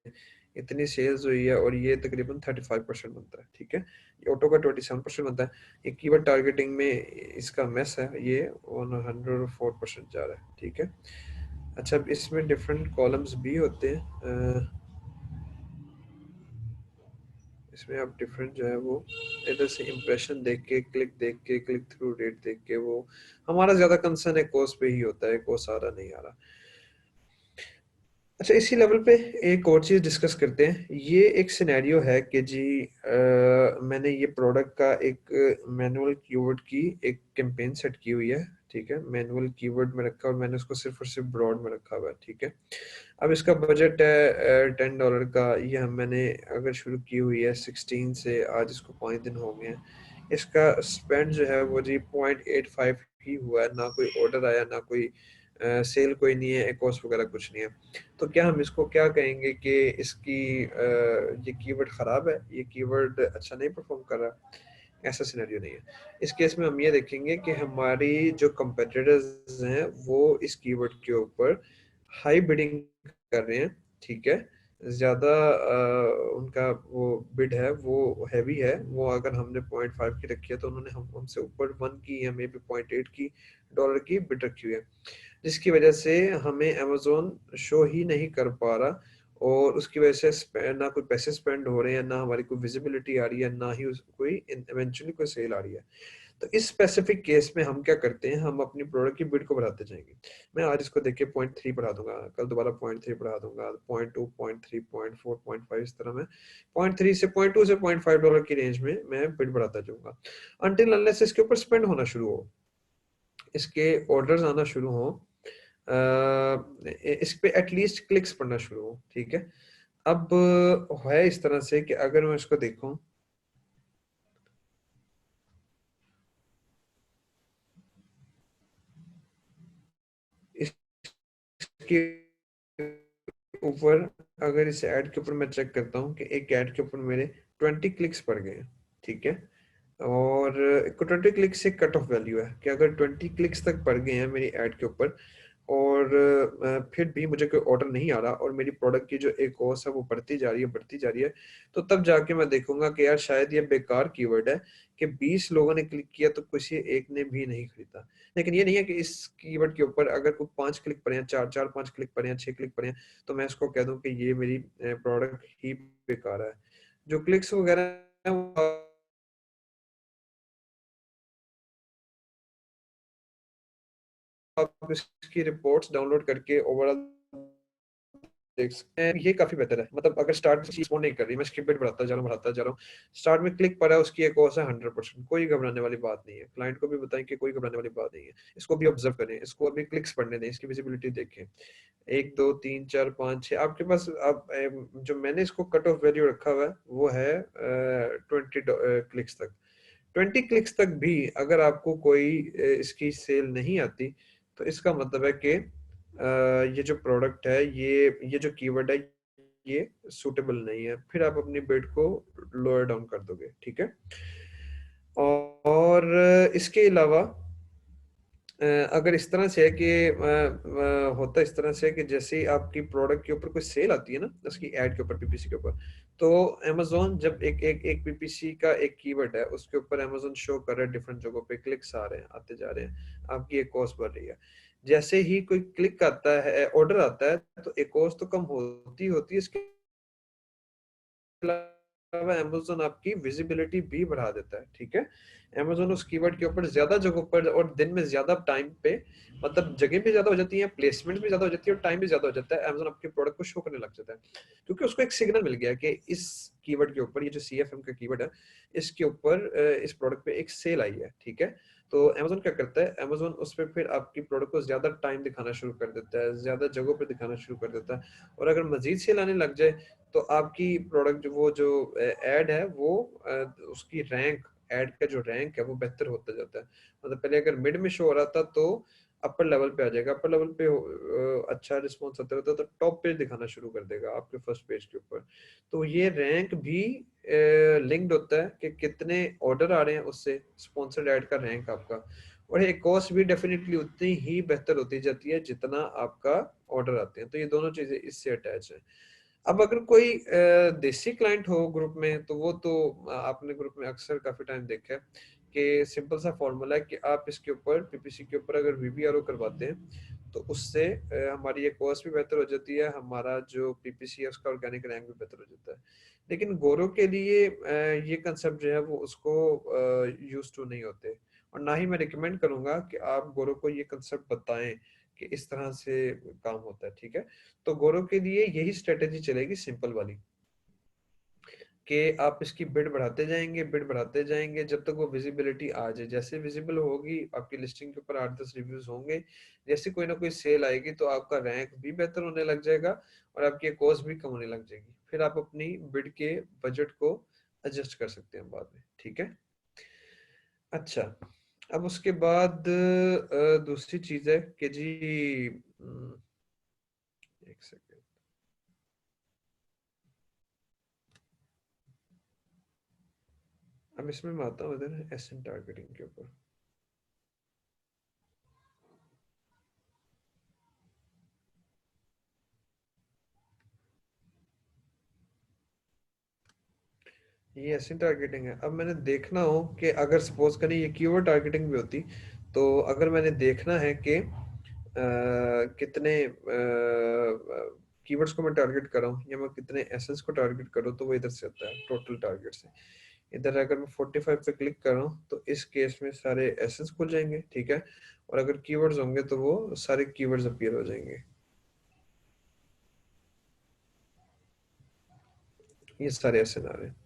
इतनी सेल्स हुई है और ये तकरीबन 35% बनता है। ठीक है, ये ऑटो का 27% बनता है। ये कीवर्ड टारगेटिंग में इसका मेस है, ये 104% जा रहा है। ठीक है, अच्छा अब इसमें डिफरेंट कॉलम्स भी होते हैं। इसमें आप डिफरेंट जो है वो इधर से इम्प्रेशन देख के, क्लिक देख के, क्लिक थ्रू रेट देख के, वो हमारा ज्यादा कंसर्न है कोर्स पे ही होता है, कोर्स आ रहा नहीं आ रहा। अच्छा, इसी लेवल पे एक और चीज डिस्कस करते हैं। ये एक सिनेरियो है कि जी मैंने ये प्रोडक्ट का एक मैनुअल कीवर्ड की एक कैंपेन सेट की हुई है। ठीक है, मैनुअल कीवर्ड में रखा और मैंने उसको सिर्फ और सिर्फ ब्रॉड में रखा हुआ है। ठीक है, अब इसका बजट है $10 का। ये मैंने अगर शुरू की हुई है 16 से, आज इसको 5 दिन हो गए हैं। इसका स्पेंड जो है वो जी 0.85 ही हुआ है, ना कोई ऑर्डर आया, ना कोई सेल कोई नहीं है, कॉस्ट वगैरह कुछ नहीं है। तो क्या हम इसको क्या कहेंगे कि इसकी ये कीवर्ड ख़राब है, ये कीवर्ड अच्छा नहीं परफॉर्म कर रहा? ऐसा सिनेरियो नहीं है। इस केस में हम ये देखेंगे कि हमारी जो कंपेटिटर्स हैं वो इस कीवर्ड के ऊपर हाई बिडिंग कर रहे हैं। ठीक है, ज़्यादा उनका वो बिड है वो हैवी है। वो अगर हमने 0.5 की रखी है तो उन्होंने हमसे ऊपर 1 की या मे बी 0.8 की डॉलर की बिड रखी हुई है, जिसकी वजह से हमें अमेज़न शो ही नहीं कर पा रहा और उसकी वजह से ना कोई पैसे स्पेंड हो रहे हैं, ना हमारी कोई विजिबिलिटी आ रही है, ना ही कोई इवेंचुअली कोई सेल आ रही है। तो इस स्पेसिफिक केस में हम क्या करते हैं, हम अपनी प्रोडक्ट की बिड को बढ़ाते जाएंगे। मैं आज इसको देख के 0.3 बढ़ा दूंगा, कल दोबारा 0.3 बढ़ा दूंगा, 0.2, 0.3, 0.4, 0.5, इस तरह मैं 0.3 से 0.2 से $0.5 की रेंज में मैं बिड बढ़ाता जाऊंगा अनटिल अनलेस इसके ऊपर स्पेंड होना शुरू हो, इसके ऑर्डर्स आना शुरू हो, इस पे एटलीस्ट क्लिक्स पड़ना शुरू हो। ठीक है, अब है इस तरह से कि अगर मैं इसको देखूं, इसके ऊपर अगर इस ऐड के ऊपर मैं चेक करता हूँ कि एक ऐड के ऊपर मेरे 20 क्लिक्स पड़ गए हैं। ठीक है, और 20 क्लिक्स से कट ऑफ वैल्यू है कि अगर 20 क्लिक्स तक पड़ गए हैं मेरी ऐड के ऊपर और फिर भी मुझे कोई ऑर्डर नहीं आ रहा और मेरी प्रोडक्ट की जो एक कॉस्ट है वो बढ़ती जा रही है, बढ़ती जा रही है, तो तब जाके मैं देखूंगा कि यार शायद ये बेकार कीवर्ड है कि 20 लोगों ने क्लिक किया तो किसी एक ने भी नहीं खरीदा। लेकिन ये नहीं है कि इस कीवर्ड के ऊपर अगर कोई 5 क्लिक पड़े हैं, चार चार 5 क्लिक पड़े हैं, 6 क्लिक पड़े हैं, तो मैं इसको कह दूं कि ये मेरी प्रोडक्ट ही बेकार है। जो क्लिक्स वगैरह हैं, वो आप इसकी रिपोर्ट्स डाउनलोड करके ओवरऑल देख सकते हैं। ये काफी बेहतर है, मतलब अगर स्टार्ट में चीज रिस्पॉन्ड नहीं कर रही, मैं स्किप बिट बढ़ाता जा रहा हूँ, बढ़ाता जा रहा हूँ, स्टार्ट में क्लिक पर है, उसकी एक कॉस्ट है 100%, कोई घबराने वाली बात नहीं है। क्लाइंट को भी बताएं कि कोई घबराने वाली बात नहीं है, इसको भी ऑब्जर्व करें, इसको अभी क्लिक्स पढ़ने दें, इसकी विजिबिलिटी देखें, 1, 2, 3, 4, 5, 6 आपके पास। अब जो मैंने इसको कट ऑफ वैल्यू रखा हुआ है वो है 20 क्लिक्स तक। 20 क्लिक्स तक भी अगर आपको कोई इसकी सेल नहीं आती, तो इसका मतलब है कि ये जो प्रोडक्ट है, ये जो कीवर्ड है, ये सूटेबल नहीं है, फिर आप अपनी बिड को लोअर डाउन कर दोगे। ठीक है, और इसके अलावा अगर इस तरह से है कि होता इस तरह से है कि जैसे ही आपकी प्रोडक्ट के ऊपर कोई सेल आती है ना, उसकी ऐड के ऊपर, पीपीसी के ऊपर, तो अमेजोन जब एक पीपीसी का एक कीवर्ड है उसके ऊपर अमेजोन शो कर रहा है, डिफरेंट जगहों पे क्लिक्स आ रहे हैं, आते जा रहे हैं, आपकी एक कॉस्ट बढ़ रही है। जैसे ही कोई क्लिक आता है, ऑर्डर आता है, तो एक कॉस्ट तो कम होती होती है, इसके अलावा अमेज़न आपकी विजिबिलिटी भी बढ़ा देता है। ठीक है, अमेज़न उस कीवर्ड के ऊपर ज्यादा जगहों पर और दिन में ज्यादा टाइम पे, मतलब जगह भी ज्यादा हो जाती है, प्लेसमेंट भी ज्यादा हो जाती है और टाइम भी ज्यादा हो जाता है, अमेज़न आपके प्रोडक्ट को शो करने लग जाता है, क्योंकि उसको एक सिग्नल मिल गया है कि इस कीवर्ड के ऊपर, ये जो सीएफएम का कीवर्ड है, इसके ऊपर इस प्रोडक्ट पे एक सेल आई है। ठीक है, तो अमेज़न क्या करता है, अमेज़न उस पर फिर आपकी प्रोडक्ट को ज्यादा टाइम दिखाना शुरू कर देता है, ज्यादा जगहों पर दिखाना शुरू कर देता है, और अगर मजीद सेल आने लग जाए तो आपकी प्रोडक्ट वो जो ऐड है वो उसकी रैंक, ऐड का जो रैंक है वो बेहतर होता जाता है। मतलब पहले अगर मिड में शो हो रहा था तो अपर लेवल पे आ जाएगा। अपर लेवल पे अच्छा रिस्पॉन्स आता रहता है तो टॉप पेज दिखाना शुरू कर देगा आपके फर्स्ट पेज के ऊपर। तो ये रैंक भी लिंक्ड होता है कि कितने ऑर्डर आ रहे हैं, उससे स्पॉन्सर्ड ऐड का रैंक आपका। और ये कॉस्ट भी डेफिनेटली उतनी ही बेहतर होती जाती है जितना आपका ऑर्डर आते हैं। तो ये दोनों चीजें इससे अटैच है। अब अगर कोई देसी क्लाइंट हो ग्रुप में, तो वो तो आपने ग्रुप में अक्सर काफी टाइम देखा है कि सिंपल सा फॉर्मूला है कि आप इसके ऊपर पीपीसी के ऊपर अगर वीबीआरओ करवाते हैं तो उससे हमारी ये कॉस्ट भी बेहतर हो जाती है, हमारा जो पीपीसी है उसका ऑर्गेनिक रैंक भी बेहतर हो जाता है। लेकिन गोरो के लिए ये कंसेप्ट जो है वो उसको यूज टू नहीं होते, और ना ही मैं रिकमेंड करूंगा कि आप गोरो को ये कंसेप्ट बताएं कि इस तरह से काम होता है। ठीक है, तो गोरो के लिए यही स्ट्रेटेजी चलेगी सिंपल वाली, कि आप इसकी बिड बढ़ाते जाएंगे, बिड बढ़ाते जाएंगे जब तक वो विजिबिलिटी आ जाए। जैसे विजिबल होगी आपकी लिस्टिंग के ऊपर 8-10 रिव्यूज होंगे, जैसे कोई ना कोई सेल आएगी तो आपका रैंक भी बेहतर होने लग जाएगा और आपकी कॉस्ट भी कम होने लग जाएगी। फिर आप अपनी बिड के बजट को एडजस्ट कर सकते हैं बाद में। ठीक है, अच्छा। अब उसके बाद दूसरी चीज है कि जी एक सेकेंड, अब इसमें मैं आता हूँ इधर एसएन टारगेटिंग के ऊपर। ये ऐसी टारगेटिंग है। अब मैंने देखना हो कि अगर सपोज करें ये कीवर्ड टारगेटिंग भी होती, तो अगर मैंने देखना है कि कितने कीवर्ड्स को मैं टारगेट कर रहा हूँ या मैं कितने एसेंस को टारगेट करूँ, तो वो इधर से आता है टोटल टारगेट से। इधर अगर मैं 45 पे क्लिक कर रहा हूँ तो इस केस में सारे एसेंस खुल जाएंगे। ठीक है, और अगर कीवर्ड्स होंगे तो वो सारे कीवर्ड्स अपीयर हो जाएंगे। ये सारे ऐसे आ रहे हैं।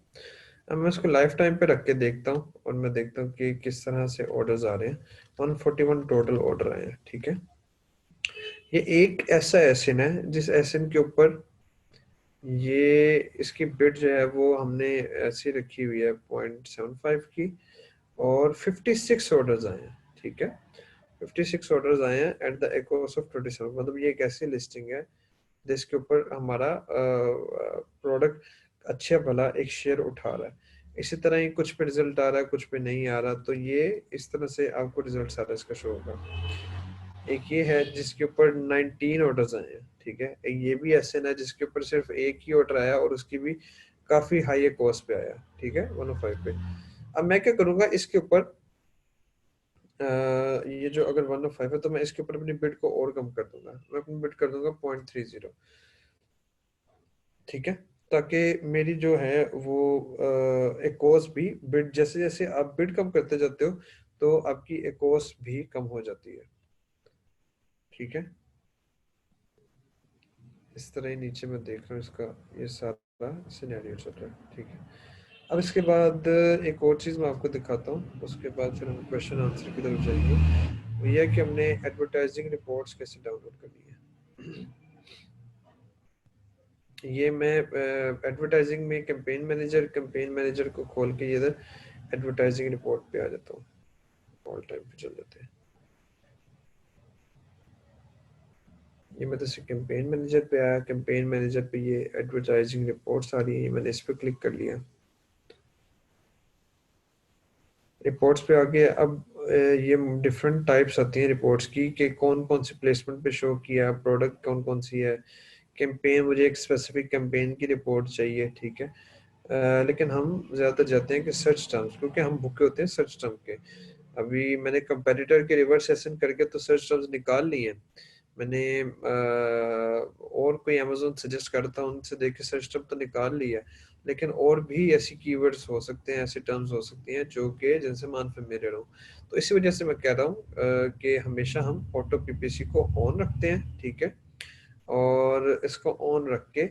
अब मैं इसको लाइफ टाइम पे रख के देखता हूँ और मैं देखता हूँ कि किस तरह से ऑर्डर्स आ रहे हैं। 141 टोटल ऑर्डर आए हैं। ठीक है, ये एक ऐसा एसिन है जिस एसिन के ऊपर ये इसकी बिड जो है वो हमने ऐसी रखी हुई है 0.75 की, और 56 ऑर्डर्स आए हैं। ठीक है, 56 ऑर्डर्स आए हैं एट द कॉस्ट ऑफ 27। मतलब ये एक ऐसी लिस्टिंग है जिसके ऊपर हमारा प्रोडक्ट अच्छा भला एक शेयर उठा रहा है। इसी तरह ही कुछ पे रिजल्ट आ रहा है, कुछ पे नहीं आ रहा, तो ये इस तरह से आपको रिजल्ट सारा इसका शो होगा। एक ये है जिसके ऊपर 19 ऑर्डर्स आए हैं। ठीक है, एक ये भी ऐसे ना जिसके ऊपर सिर्फ एक ही ऑर्डर आया और उसकी भी काफी हाई कॉस्ट पे आया। ठीक है, 105 पे। अब मैं क्या करूंगा इसके ऊपर, ये जो अगर 105 है तो मैं इसके ऊपर अपनी बिड को और कम कर दूंगा। मैं अपनी बिड कर दूंगा 0.30। ठीक है, ताकि मेरी जो है वो एकॉस भी बिड, जैसे जैसे आप बिड कम करते जाते हो तो आपकी एकॉस भी कम हो जाती है। ठीक है, इस तरह ही नीचे मैं देख रहा हूँ इसका ये सारा सिनेरियो चल रहा है। ठीक है, अब इसके बाद एक और चीज़ मैं आपको दिखाता हूँ, उसके बाद फिर हम क्वेश्चन आंसर की तरफ जाएंगे। वो ये है कि हमने एडवर्टाइजिंग रिपोर्ट्स कैसे डाउनलोड करनी है। ये मैं एडवर्टाइजिंग में कैंपेन मैनेजर को खोल के इधर एडवर्टाइजिंग रिपोर्ट पे आ जाता हूँ। ऑल टाइम पे चल जाते हैं। ये मैं जैसे कैंपेन मैनेजर पे आया, कैंपेन मैनेजर पे ये एडवर्टाइजिंग रिपोर्ट्स आ रही है, मैंने इस पे क्लिक कर लिया। रिपोर्ट्स पे आके अब ये डिफरेंट टाइप्स आती हैं रिपोर्ट्स की कि कौन कौन सी प्लेसमेंट पे शो किया, प्रोडक्ट कौन कौन सी है, कैंपेन, मुझे एक स्पेसिफिक कैंपेन की रिपोर्ट चाहिए। ठीक है, लेकिन हम ज़्यादातर जाते हैं कि सर्च टर्म्स, क्योंकि हम भूखे होते हैं सर्च टर्म के। अभी मैंने कंपैरेटर के रिवर्स सेशन करके तो सर्च टर्म्स निकाल लिए। मैंने और कोई अमेज़न सजेस्ट करता हूँ उनसे देख के सर्च टर्म तो निकाल लिया, लेकिन और भी ऐसी कीवर्ड्स हो सकते हैं, ऐसे टर्म्स हो सकती हैं जो कि जिनसे मैं अनफेमिलियर हूँ। तो इसी वजह से मैं कह रहा हूँ कि हमेशा हम ऑटो पीपीसी को ऑन रखते हैं। ठीक है, और इसको ऑन रख के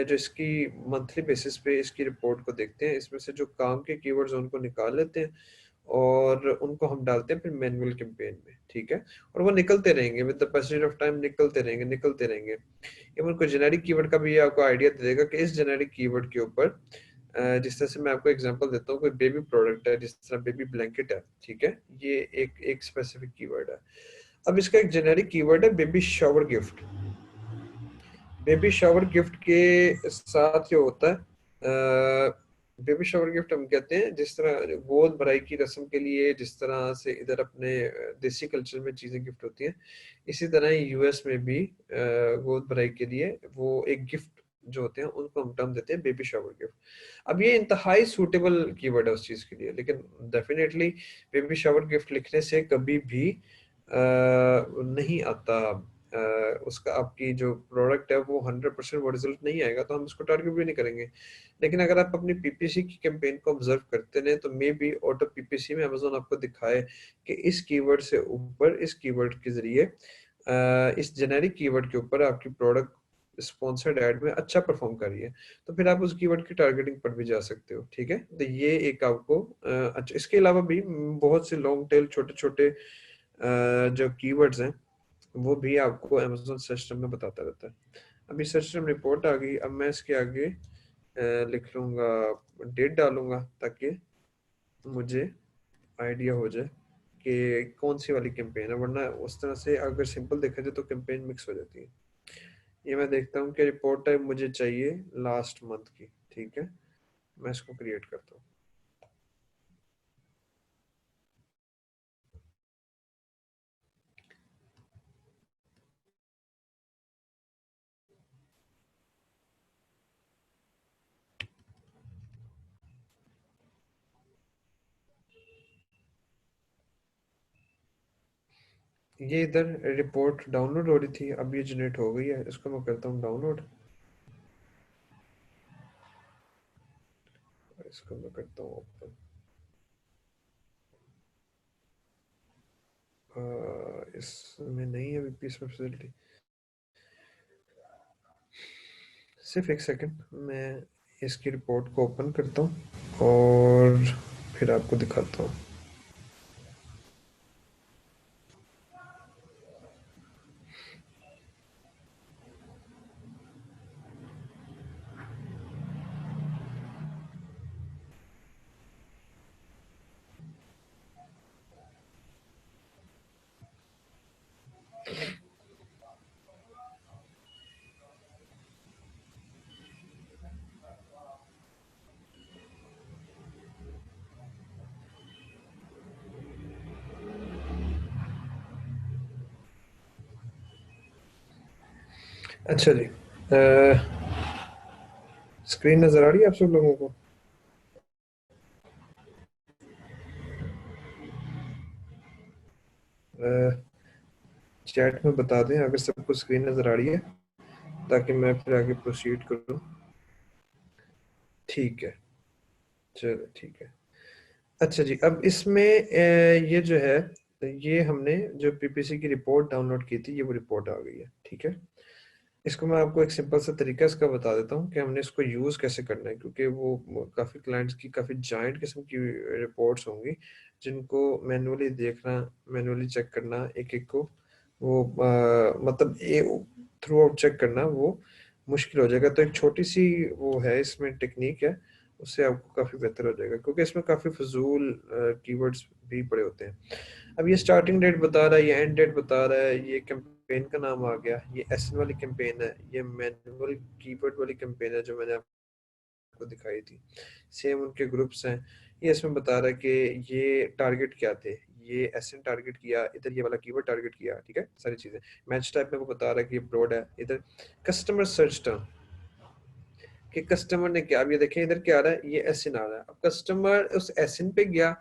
जो इसकी मंथली बेसिस पे इसकी रिपोर्ट को देखते हैं, इसमें से जो काम के कीवर्ड्स हैं उनको निकाल लेते हैं और उनको हम डालते हैं फिर मैनुअल कैंपेन में। ठीक है, और वो निकलते रहेंगे with the passage of time, निकलते रहेंगे। इवन कोई जेनेरिक कीवर्ड का भी ये आपको आइडिया दे देगा कि इस जेनेरिक कीवर्ड के ऊपर जिस तरह से मैं आपको एग्जांपल देता हूँ, कोई बेबी प्रोडक्ट है जिस तरह बेबी ब्लैंकेट है। ठीक है, ये एक एक स्पेसिफिक कीवर्ड है। अब इसका एक जेनेरिक कीवर्ड है baby shower gift. Baby shower gift के साथ जो होता है, बेबी शावर गिफ्ट हम कहते हैं जिस तरह गोद भराई की रस्म के लिए जिस तरह से इधर अपने देसी कल्चर में चीजें गिफ्ट होती हैं, इसी तरह यूएस में भी गोद भराई के लिए वो एक गिफ्ट जो होते हैं उनको हम टर्म देते हैं बेबी शावर गिफ्ट। अब ये इंतहाई सूटेबल कीवर्ड है उस चीज के लिए, लेकिन डेफिनेटली बेबी शावर गिफ्ट लिखने से कभी भी नहीं आता उसका आपकी जो प्रोडक्ट है वो 100% वो रिजल्ट नहीं आएगा, तो हम इसको टारगेट भी नहीं करेंगे। लेकिन अगर आप अपनी पीपीसी की कैंपेन को ऑब्जर्व करते रहे तो मे बी ऑटो पीपीसी में अमेजोन आपको दिखाए कि इस कीवर्ड से ऊपर, इस कीवर्ड के जरिए इस जेनेरिक कीवर्ड के ऊपर आपकी प्रोडक्ट स्पॉन्सर्ड एड में अच्छा परफॉर्म कर रही है, तो फिर आप उस कीवर्ड की टारगेटिंग पर भी जा सकते हो। ठीक है, तो ये एक आपको अच्छा, इसके अलावा भी बहुत से लॉन्ग टेल छोटे छोटे जो कीवर्ड्स हैं वो भी आपको अमेजोन सर्च टर्म में बताता रहता है। अभी सर्च टर्म रिपोर्ट आ गई, अब मैं इसके आगे लिख लूंगा, डेट डालूंगा ताकि मुझे आइडिया हो जाए कि कौन सी वाली कैंपेन है, वरना उस तरह से अगर सिंपल देखा जाए तो कैंपेन मिक्स हो जाती है। ये मैं देखता हूँ कि रिपोर्ट टाइप मुझे चाहिए लास्ट मंथ की। ठीक है, मैं इसको क्रिएट करता हूँ। ये इधर रिपोर्ट डाउनलोड हो रही थी, अब ये जनरेट हो गई है, इसको मैं करता हूँ डाउनलोड। इसको मैं करता हूँ ओपन। इसमें नहीं है बीपीएस फैसिलिटी। सिर्फ एक सेकंड, मैं इसकी रिपोर्ट को ओपन करता हूँ और फिर आपको दिखाता हूँ। अच्छा जी, स्क्रीन नजर आ रही है आप सब लोगों को? चैट में बता दें अगर सबको स्क्रीन नजर आ रही है, ताकि मैं फिर आगे प्रोसीड करूँ। ठीक है, चलो ठीक है। अच्छा जी, अब इसमें ये जो है, ये हमने जो पीपीसी की रिपोर्ट डाउनलोड की थी, ये वो रिपोर्ट आ गई है। ठीक है, इसको मैं आपको एक सिंपल सा तरीका इसका बता देता हूँ कि हमने इसको यूज़ कैसे करना है, क्योंकि वो काफ़ी क्लाइंट्स की काफ़ी जायंट किस्म की रिपोर्ट्स होंगी जिनको मैनुअली देखना, मैनुअली चेक करना एक एक को, वो मतलब थ्रू आउट चेक करना वो मुश्किल हो जाएगा। तो एक छोटी सी वो है इसमें टेक्निक है, उससे आपको काफ़ी बेहतर हो जाएगा, क्योंकि इसमें काफ़ी फजूल कीवर्ड्स भी पड़े होते हैं। अब ये स्टार्टिंग डेट बता रहा है, ये एंड डेट बता रहा है, ये कैंपेन का नाम आ गया, ये एसएन वाली कैंपेन है, ये मैनुअल कीवर्ड वाली कैंपेन है जो मैंने आपको दिखाई थी। सेम उनके ग्रुप्स हैं। ये इसमें बता रहा है कि ये टारगेट क्या थे, ये एसएन टारगेट किया, इधर ये वाला कीवर्ड टारगेट किया। ठीक है, सारी चीजें। मैच टाइप में वो बता रहा है कि ये ब्रॉड है। इधर कस्टमर सर्च टर्म कि कस्टमर ने क्या, अब ये देखें इधर क्या आ रहा है, ये एसएन आ रहा है। अब कस्टमर उस एसएन पे गया,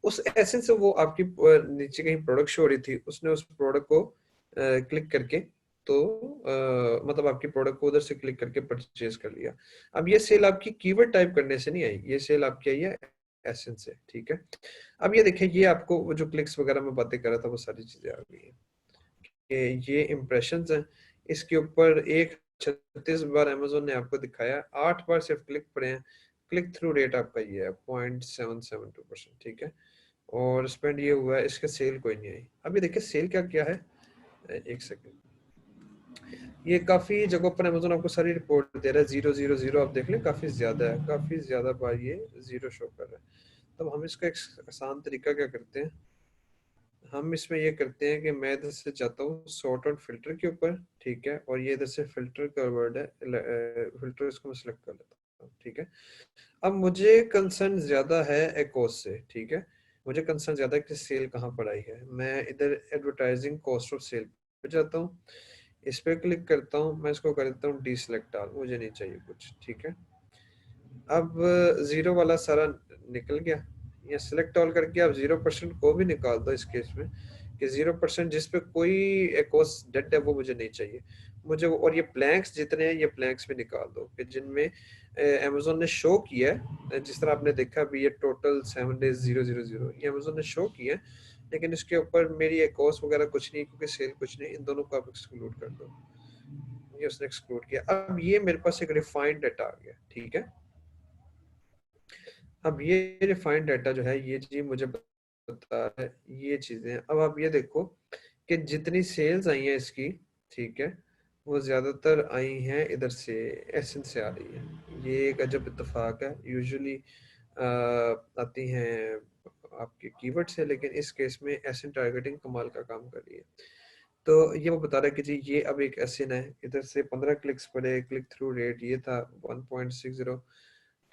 उस एसएन से वो आपकी नीचे कहीं प्रोडक्ट शो हो रही थी, उसने उस प्रोडक्ट को क्लिक करके, तो मतलब आपकी प्रोडक्ट को उधर से क्लिक करके परचेज कर लिया। अब ये सेल आपकी कीवर्ड टाइप करने से नहीं आई, ये सेल आपकी आई है एसएन से। ठीक है, अब ये देखें, ये आपको वो जो क्लिक्स वगैरह में बातें कर रहा था वो सारी चीजें आ गई है कि ये इम्प्रेशंस हैं। इसके ऊपर एक 36 बार अमेजोन ने आपको दिखाया, 8 बार सिर्फ क्लिक पड़े हैं। क्लिक थ्रू रेट आपका ये है 0.772%। ठीक है, और स्पेंड ये हुआ है, इसका सेल कोई नहीं आई। अभी देखिए सेल क्या क्या है, एक सेकंड। ये काफी जगहों पर अमेजोन आपको सारी रिपोर्ट दे रहा है, 000, आप देख लें काफी ज्यादा है, काफी ज्यादा बार ये जीरो शो कर रहा है। तो हम इसका एक आसान तरीका क्या करते हैं, हम इसमें ये करते हैं कि मैं इधर से जाता हूँ सॉर्ट और फिल्टर के ऊपर, ठीक है, और ये इधर से फिल्टर का वर्ड है, फिल्टर, इसको मैं सिलेक्ट कर लेता हूँ, ठीक है। अब मुझे कंसर्न ज्यादा है एकोस से, ठीक है, मुझे कंसर्न ज्यादा है कि सेल कहाँ पर आई है। मैं इधर एडवर्टाइजिंग कॉस्ट ऑफ सेल पे जाता हूँ, इस पे क्लिक करता हूँ, मैं इसको कर देता हूँ डीसिलेक्ट ऑल, मुझे नहीं चाहिए कुछ, ठीक है। अब जीरो वाला सारा निकल गया, या सिलेक्ट ऑल करके आप 0% को भी निकाल दो इस केस में, कि 0% जिस पे कोई एकोस डेट है वो मुझे नहीं चाहिए मुझे और ये ब्लैंक्स जितने हैं ये ब्लैंक्स भी निकाल दो कि जिनमें अमेजोन ने शो किया है, जिस तरह आपने देखा भी ये टोटल 7 days 000 ये अमेजोन ने शो किया है, लेकिन इसके ऊपर मेरी एकोस वगैरह कुछ नहीं, क्योंकि सेल कुछ नहीं, इन दोनों को आप एक्सक्लूड कर दो। ये उसने एक्सक्लूड किया। अब ये मेरे पास एक रिफाइंड डाटा आ गया, ठीक है। अब ये रिफाइंड डाटा जो है ये जी मुझे बता रहा है ये चीजें। अब आप ये देखो कि जितनी सेल्स आई हैं इसकी, ठीक है, वो ज्यादातर आई हैं इधर से, एसन से आ रही है। ये एक अजब इत्तेफाक है, यूजुअली आती हैं आपके कीवर्ड से, लेकिन इस केस में एसन टारगेटिंग कमाल का काम कर रही है। तो ये वो बता रहा है कि जी ये अब एक एसन है, इधर से 15 क्लिक्स पड़े, क्लिक थ्रू रेट ये था 1.60।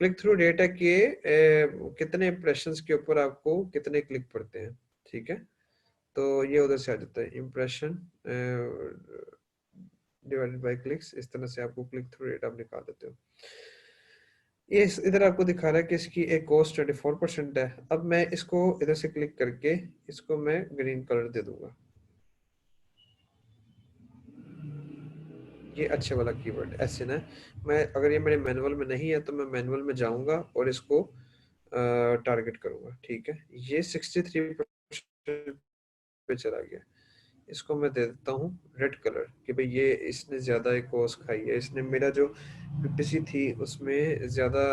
क्लिक थ्रू रेट है कि कितने इम्प्रेशंस के ऊपर आपको कितने क्लिक पड़ते हैं, ठीक है। तो ये उधर से आ जाता है इम्प्रेशन डिवाइडेड बाय क्लिक्स, इस तरह से आपको क्लिक थ्रू रेट आप निकाल देते हो। ये इधर आपको दिखा रहा है कि इसकी एक कॉस्ट 24% है। अब मैं इसको इधर से क्लिक करके इसको मैं ग्रीन कलर दे दूंगा, ये अच्छे वाला कीवर्ड ऐसे ना। मैं अगर ये मेरे मैनुअल में नहीं है तो मैं मैनुअल में जाऊंगा और इसको टारगेट करूंगा, ठीक है। ये 63% पे चला गया, इसको मैं दे देता हूँ रेड कलर कि भाई ये इसने ज्यादा एक कोर्स खाई है, इसने मेरा जो पीपीसी थी उसमें ज्यादा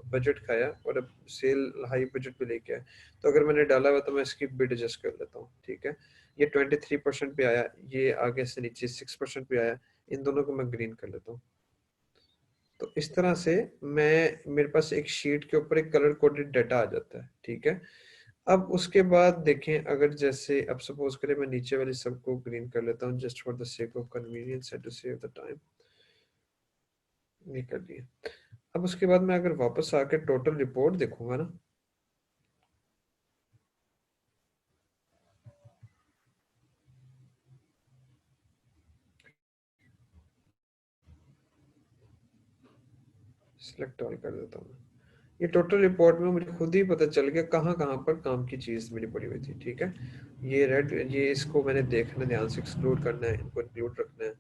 बजट खाया और अब सेल हाई बजट पे लेके आया। तो अगर मैंने डाला हुआ तो मैं इसकी बिड एडजस्ट कर लेता हूँ, ठीक है। ये 23% पे आया, ये आगे से नीचे 6% पे आया, इन दोनों को मैं ग्रीन कर लेता हूँ। तो इस तरह से मैं मेरे पास एक शीट के ऊपर एक कलर कोडेड डाटा आ जाता है, ठीक है। अब उसके बाद देखें, अगर जैसे अब सपोज करें मैं नीचे वाली सबको ग्रीन कर लेता हूँ just for the sake of convenience and to save the time, ये कर दिया। अब उसके बाद मैं अगर वापस आके टोटल रिपोर्ट देखूंगा ना, सिलेक्ट ऑल कर देता हूँ, ये टोटल रिपोर्ट में मुझे खुद ही पता चल गया कहाँ कहाँ पर काम की चीज मेरी पड़ी हुई थी, ठीक है। ये रेड, ये इसको मैंने देखना, ध्यान से एक्सक्लूड करना है, इनको इंक्लूड रखना है।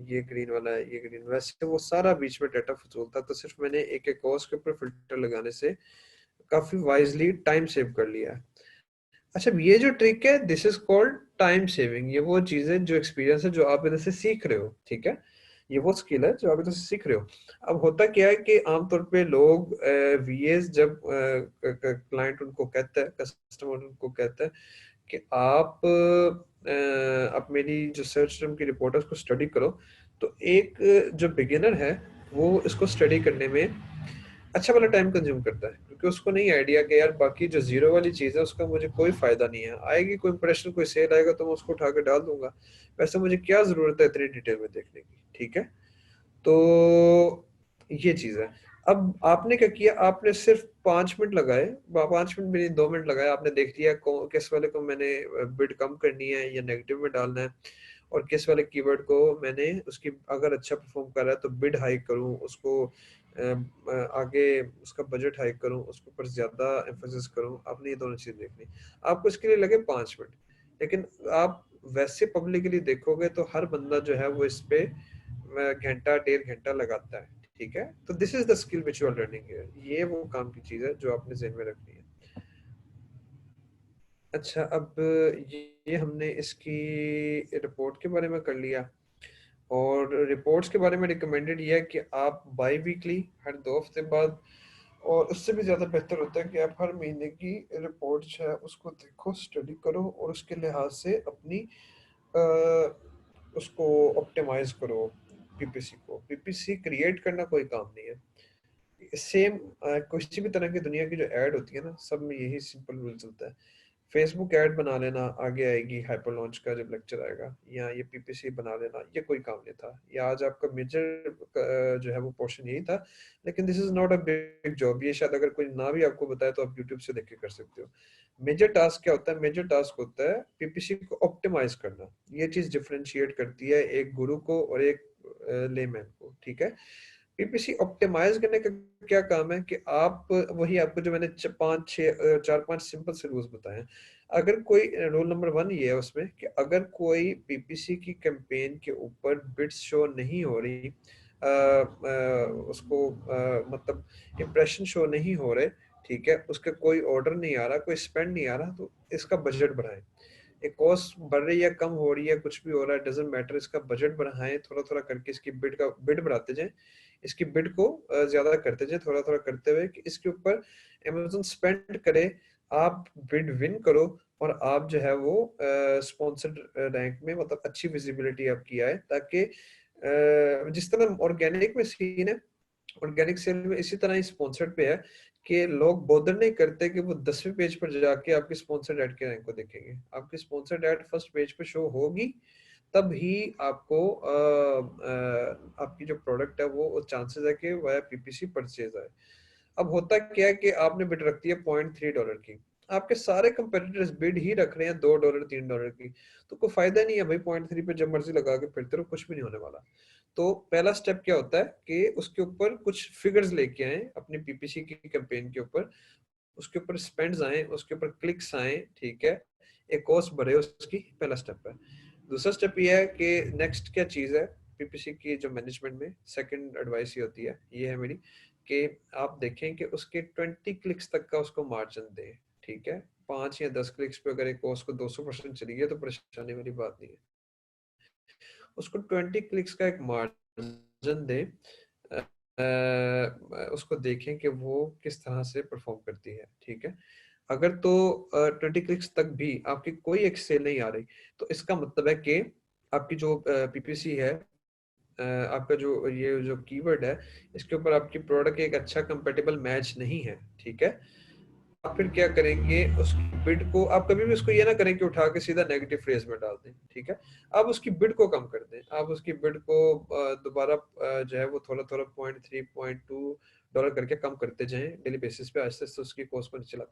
ये ग्रीन वाला है, ये ग्रीन, वैसे वो सारा बीच में डाटा फजूल था, तो सिर्फ मैंने एक एक कॉस्ट के ऊपर फिल्टर लगाने से काफी वाइजली टाइम सेव कर लिया है। अच्छा, ये जो ट्रिक है this is called time saving. ये वो चीज है जो एक्सपीरियंस है जो आप इधर से सीख रहे हो, ठीक है। ये वो स्किल है जो आप इधर से सीख रहे हो। अब होता क्या है कि आमतौर पे लोग वीएस जब क्लाइंट उनको कहता है, कस्टमर उनको कहता है कि आप मेरी जो सर्च टर्म की रिपोर्ट है उसको स्टडी करो, तो एक जो बिगिनर है वो इसको स्टडी करने में अच्छा वाला टाइम कंज्यूम करता है, क्योंकि उसको नहीं आइडिया कि यार बाकी जो जीरो वाली चीज है उसका मुझे कोई फायदा नहीं है, आएगी कोई इंप्रेशन कोई सेल आएगा तो मैं उसको उठा के डाल दूंगा, वैसे मुझे क्या जरूरत है इतनी डिटेल में देखने की, ठीक है। तो ये चीज है। अब आपने क्या किया, आपने सिर्फ 5 मिनट लगाए, 5 मिनट भी नहीं, 2 मिनट लगाए, आपने देख लिया किस वाले को मैंने बिड कम करनी है या नेगेटिव में डालना है, और किस वाले कीवर्ड को मैंने उसकी अगर अच्छा परफॉर्म कर रहा है तो बिड हाई करूं उसको, आगे उसका बजट हाई करूं, उसके ऊपर ज्यादा एम्फोसिस करूं। आपने ये दोनों चीज देखनी, आपको इसके लिए लगे 5 मिनट, लेकिन आप वैसे पब्लिकली देखोगे तो हर बंदा जो है वो इस पे घंटा 1.5 घंटा लगाता है, ठीक है। तो this is the skill which you are learning here, ये वो काम की चीज है जो आपने ज़हन में रखनी है। अच्छा, अब ये हमने इसकी रिपोर्ट के बारे में कर लिया, और रिपोर्ट्स के बारे में रिकमेंडेड ये है कि आप बाई वीकली, हर 2 हफ्ते बाद, और उससे भी ज़्यादा बेहतर होता है कि आप हर महीने की रिपोर्ट जो है उसको देखो, स्टडी करो, और उसके लिहाज से अपनी अ, उसको ऑप्टिमाइज करो। पीपीसी को, पीपीसी क्रिएट करना कोई काम नहीं है। सेम किसी भी तरह की दुनिया की जो ऐड होती है ना, सब में यही सिंपल रूल चलता है फेसबुक ऐड बना लेना आगे आएगी, हाइपर लॉन्च का जब लेक्चर आएगा, या ये पीपीसी बना लेना, ये कोई काम नहीं था। ये आज आपका मेजर जो है वो पोर्शन यही था, लेकिन this is not a big job. ये शायद अगर कोई ना भी आपको बताए तो आप यूट्यूब से देख के कर सकते हो। मेजर टास्क क्या होता है? मेजर टास्क होता है पीपीसी को ऑप्टिमाइज करना। ये चीज डिफरेंशिएट करती है एक गुरु को और एक लेमैन को, ठीक है। पीपीसी ऑप्टिमाइज करने का क्या काम है कि आप वही आपको जो मैंने पांच छह चार पांच सिंपल से रूल्स बताए हैं। अगर कोई रूल नंबर वन ये है उसमें कि अगर कोई पीपीसी की कैंपेन के ऊपर बिट्स शो नहीं हो रही, उसको मतलब इम्प्रेशन शो नहीं हो रहे, ठीक है, उसका कोई ऑर्डर नहीं आ रहा, कोई स्पेंड नहीं आ रहा, तो इसका बजट बढ़ाएं। एक कॉस्ट बढ़ रही है, कम हो रही है, कुछ भी हो रहा है, डजेंट मैटर, इसका बजट बढ़ाएं, थोड़ा थोड़ा करके इसकी बिड बढ़ाते जाएं, इसकी बिड को ज्यादा करते जाएं, थोड़ा थोड़ा करते हुए कि इसके ऊपर अमेज़न स्पेंड करे, आप बिड विन करो, और आप जो है वो स्पॉन्सर्ड रैंक में, मतलब अच्छी विजिबिलिटी आपकी आए, ताकि जिस तरह ऑर्गेनिक में सीन है, ऑर्गेनिक सेल में इसी तरह ही स्पॉन्सर्ड पे है कि लोग बॉदर नहीं करते कि वो 10वें पेज पर जाके आपकी स्पॉन्सर्ड ऐड के रैंक को देखेंगे। आपकी स्पॉन्सर्ड ऐड फर्स्ट पेज पे शो होगी, तब ही आपको आपकी जो प्रोडक्ट है वो चांसेस है कि वह पीपीसी परचेज आए। अब होता क्या है कि आपने बिड रख दी है $0.3 की, आपके सारे कंपेटिटर्स बिड ही रख रहे हैं $2 $3 की, तो कोई फायदा नहीं है भाई। 0.3 पे जब मर्जी लगा के फिरते रहो, कुछ भी नहीं होने वाला। तो पहला स्टेप क्या होता है कि उसके ऊपर कुछ फिगर्स लेके आए अपनी पीपीसी की कैंपेन के ऊपर, उसके ऊपर स्पेंड्स आए, उसके ऊपर क्लिक्स आए, ठीक है, एक कॉस्ट बढ़े, उसकी पहला स्टेप है। दूसरा स्टेप ये है कि नेक्स्ट क्या चीज है पीपीसी की जो मैनेजमेंट में सेकंड एडवाइस ये होती है, ये है मेरी, कि आप देखें कि उसके 20 क्लिक्स तक का उसको मार्जिन दें, ठीक है। 5 या 10 क्लिक्स पे अगर एक कॉस्ट को 200% चली गई तो परेशानी वाली बात नहीं है, उसको 20 क्लिक्स का एक मार्जिन दें। उसको देखें कि वो किस तरह से परफॉर्म करती है, ठीक है। अगर तो 20 क्लिक्स तक भी आपकी कोई एक सेल नहीं आ रही, तो इसका मतलब है कि आपकी जो पीपीसी है, आपका जो ये जो कीवर्ड है, इसके ऊपर आपकी प्रोडक्ट एक अच्छा कंपेटेबल मैच नहीं है, ठीक है। आप फिर क्या करेंगे, उस बिड को आप कभी भी उसको ये ना करें कि उठा के सीधा नेगेटिव फ्रेज में डाल दें, ठीक है। आप उसकी बिड को कम कर दें, आप उसकी बिड को दोबारा जो है वो थोड़ा थोड़ा $0.3 $0.2 करके कम करते जाएं डेली बेसिस पे, आस्ते आस्ते उसकी कॉस्ट को नीचे लाते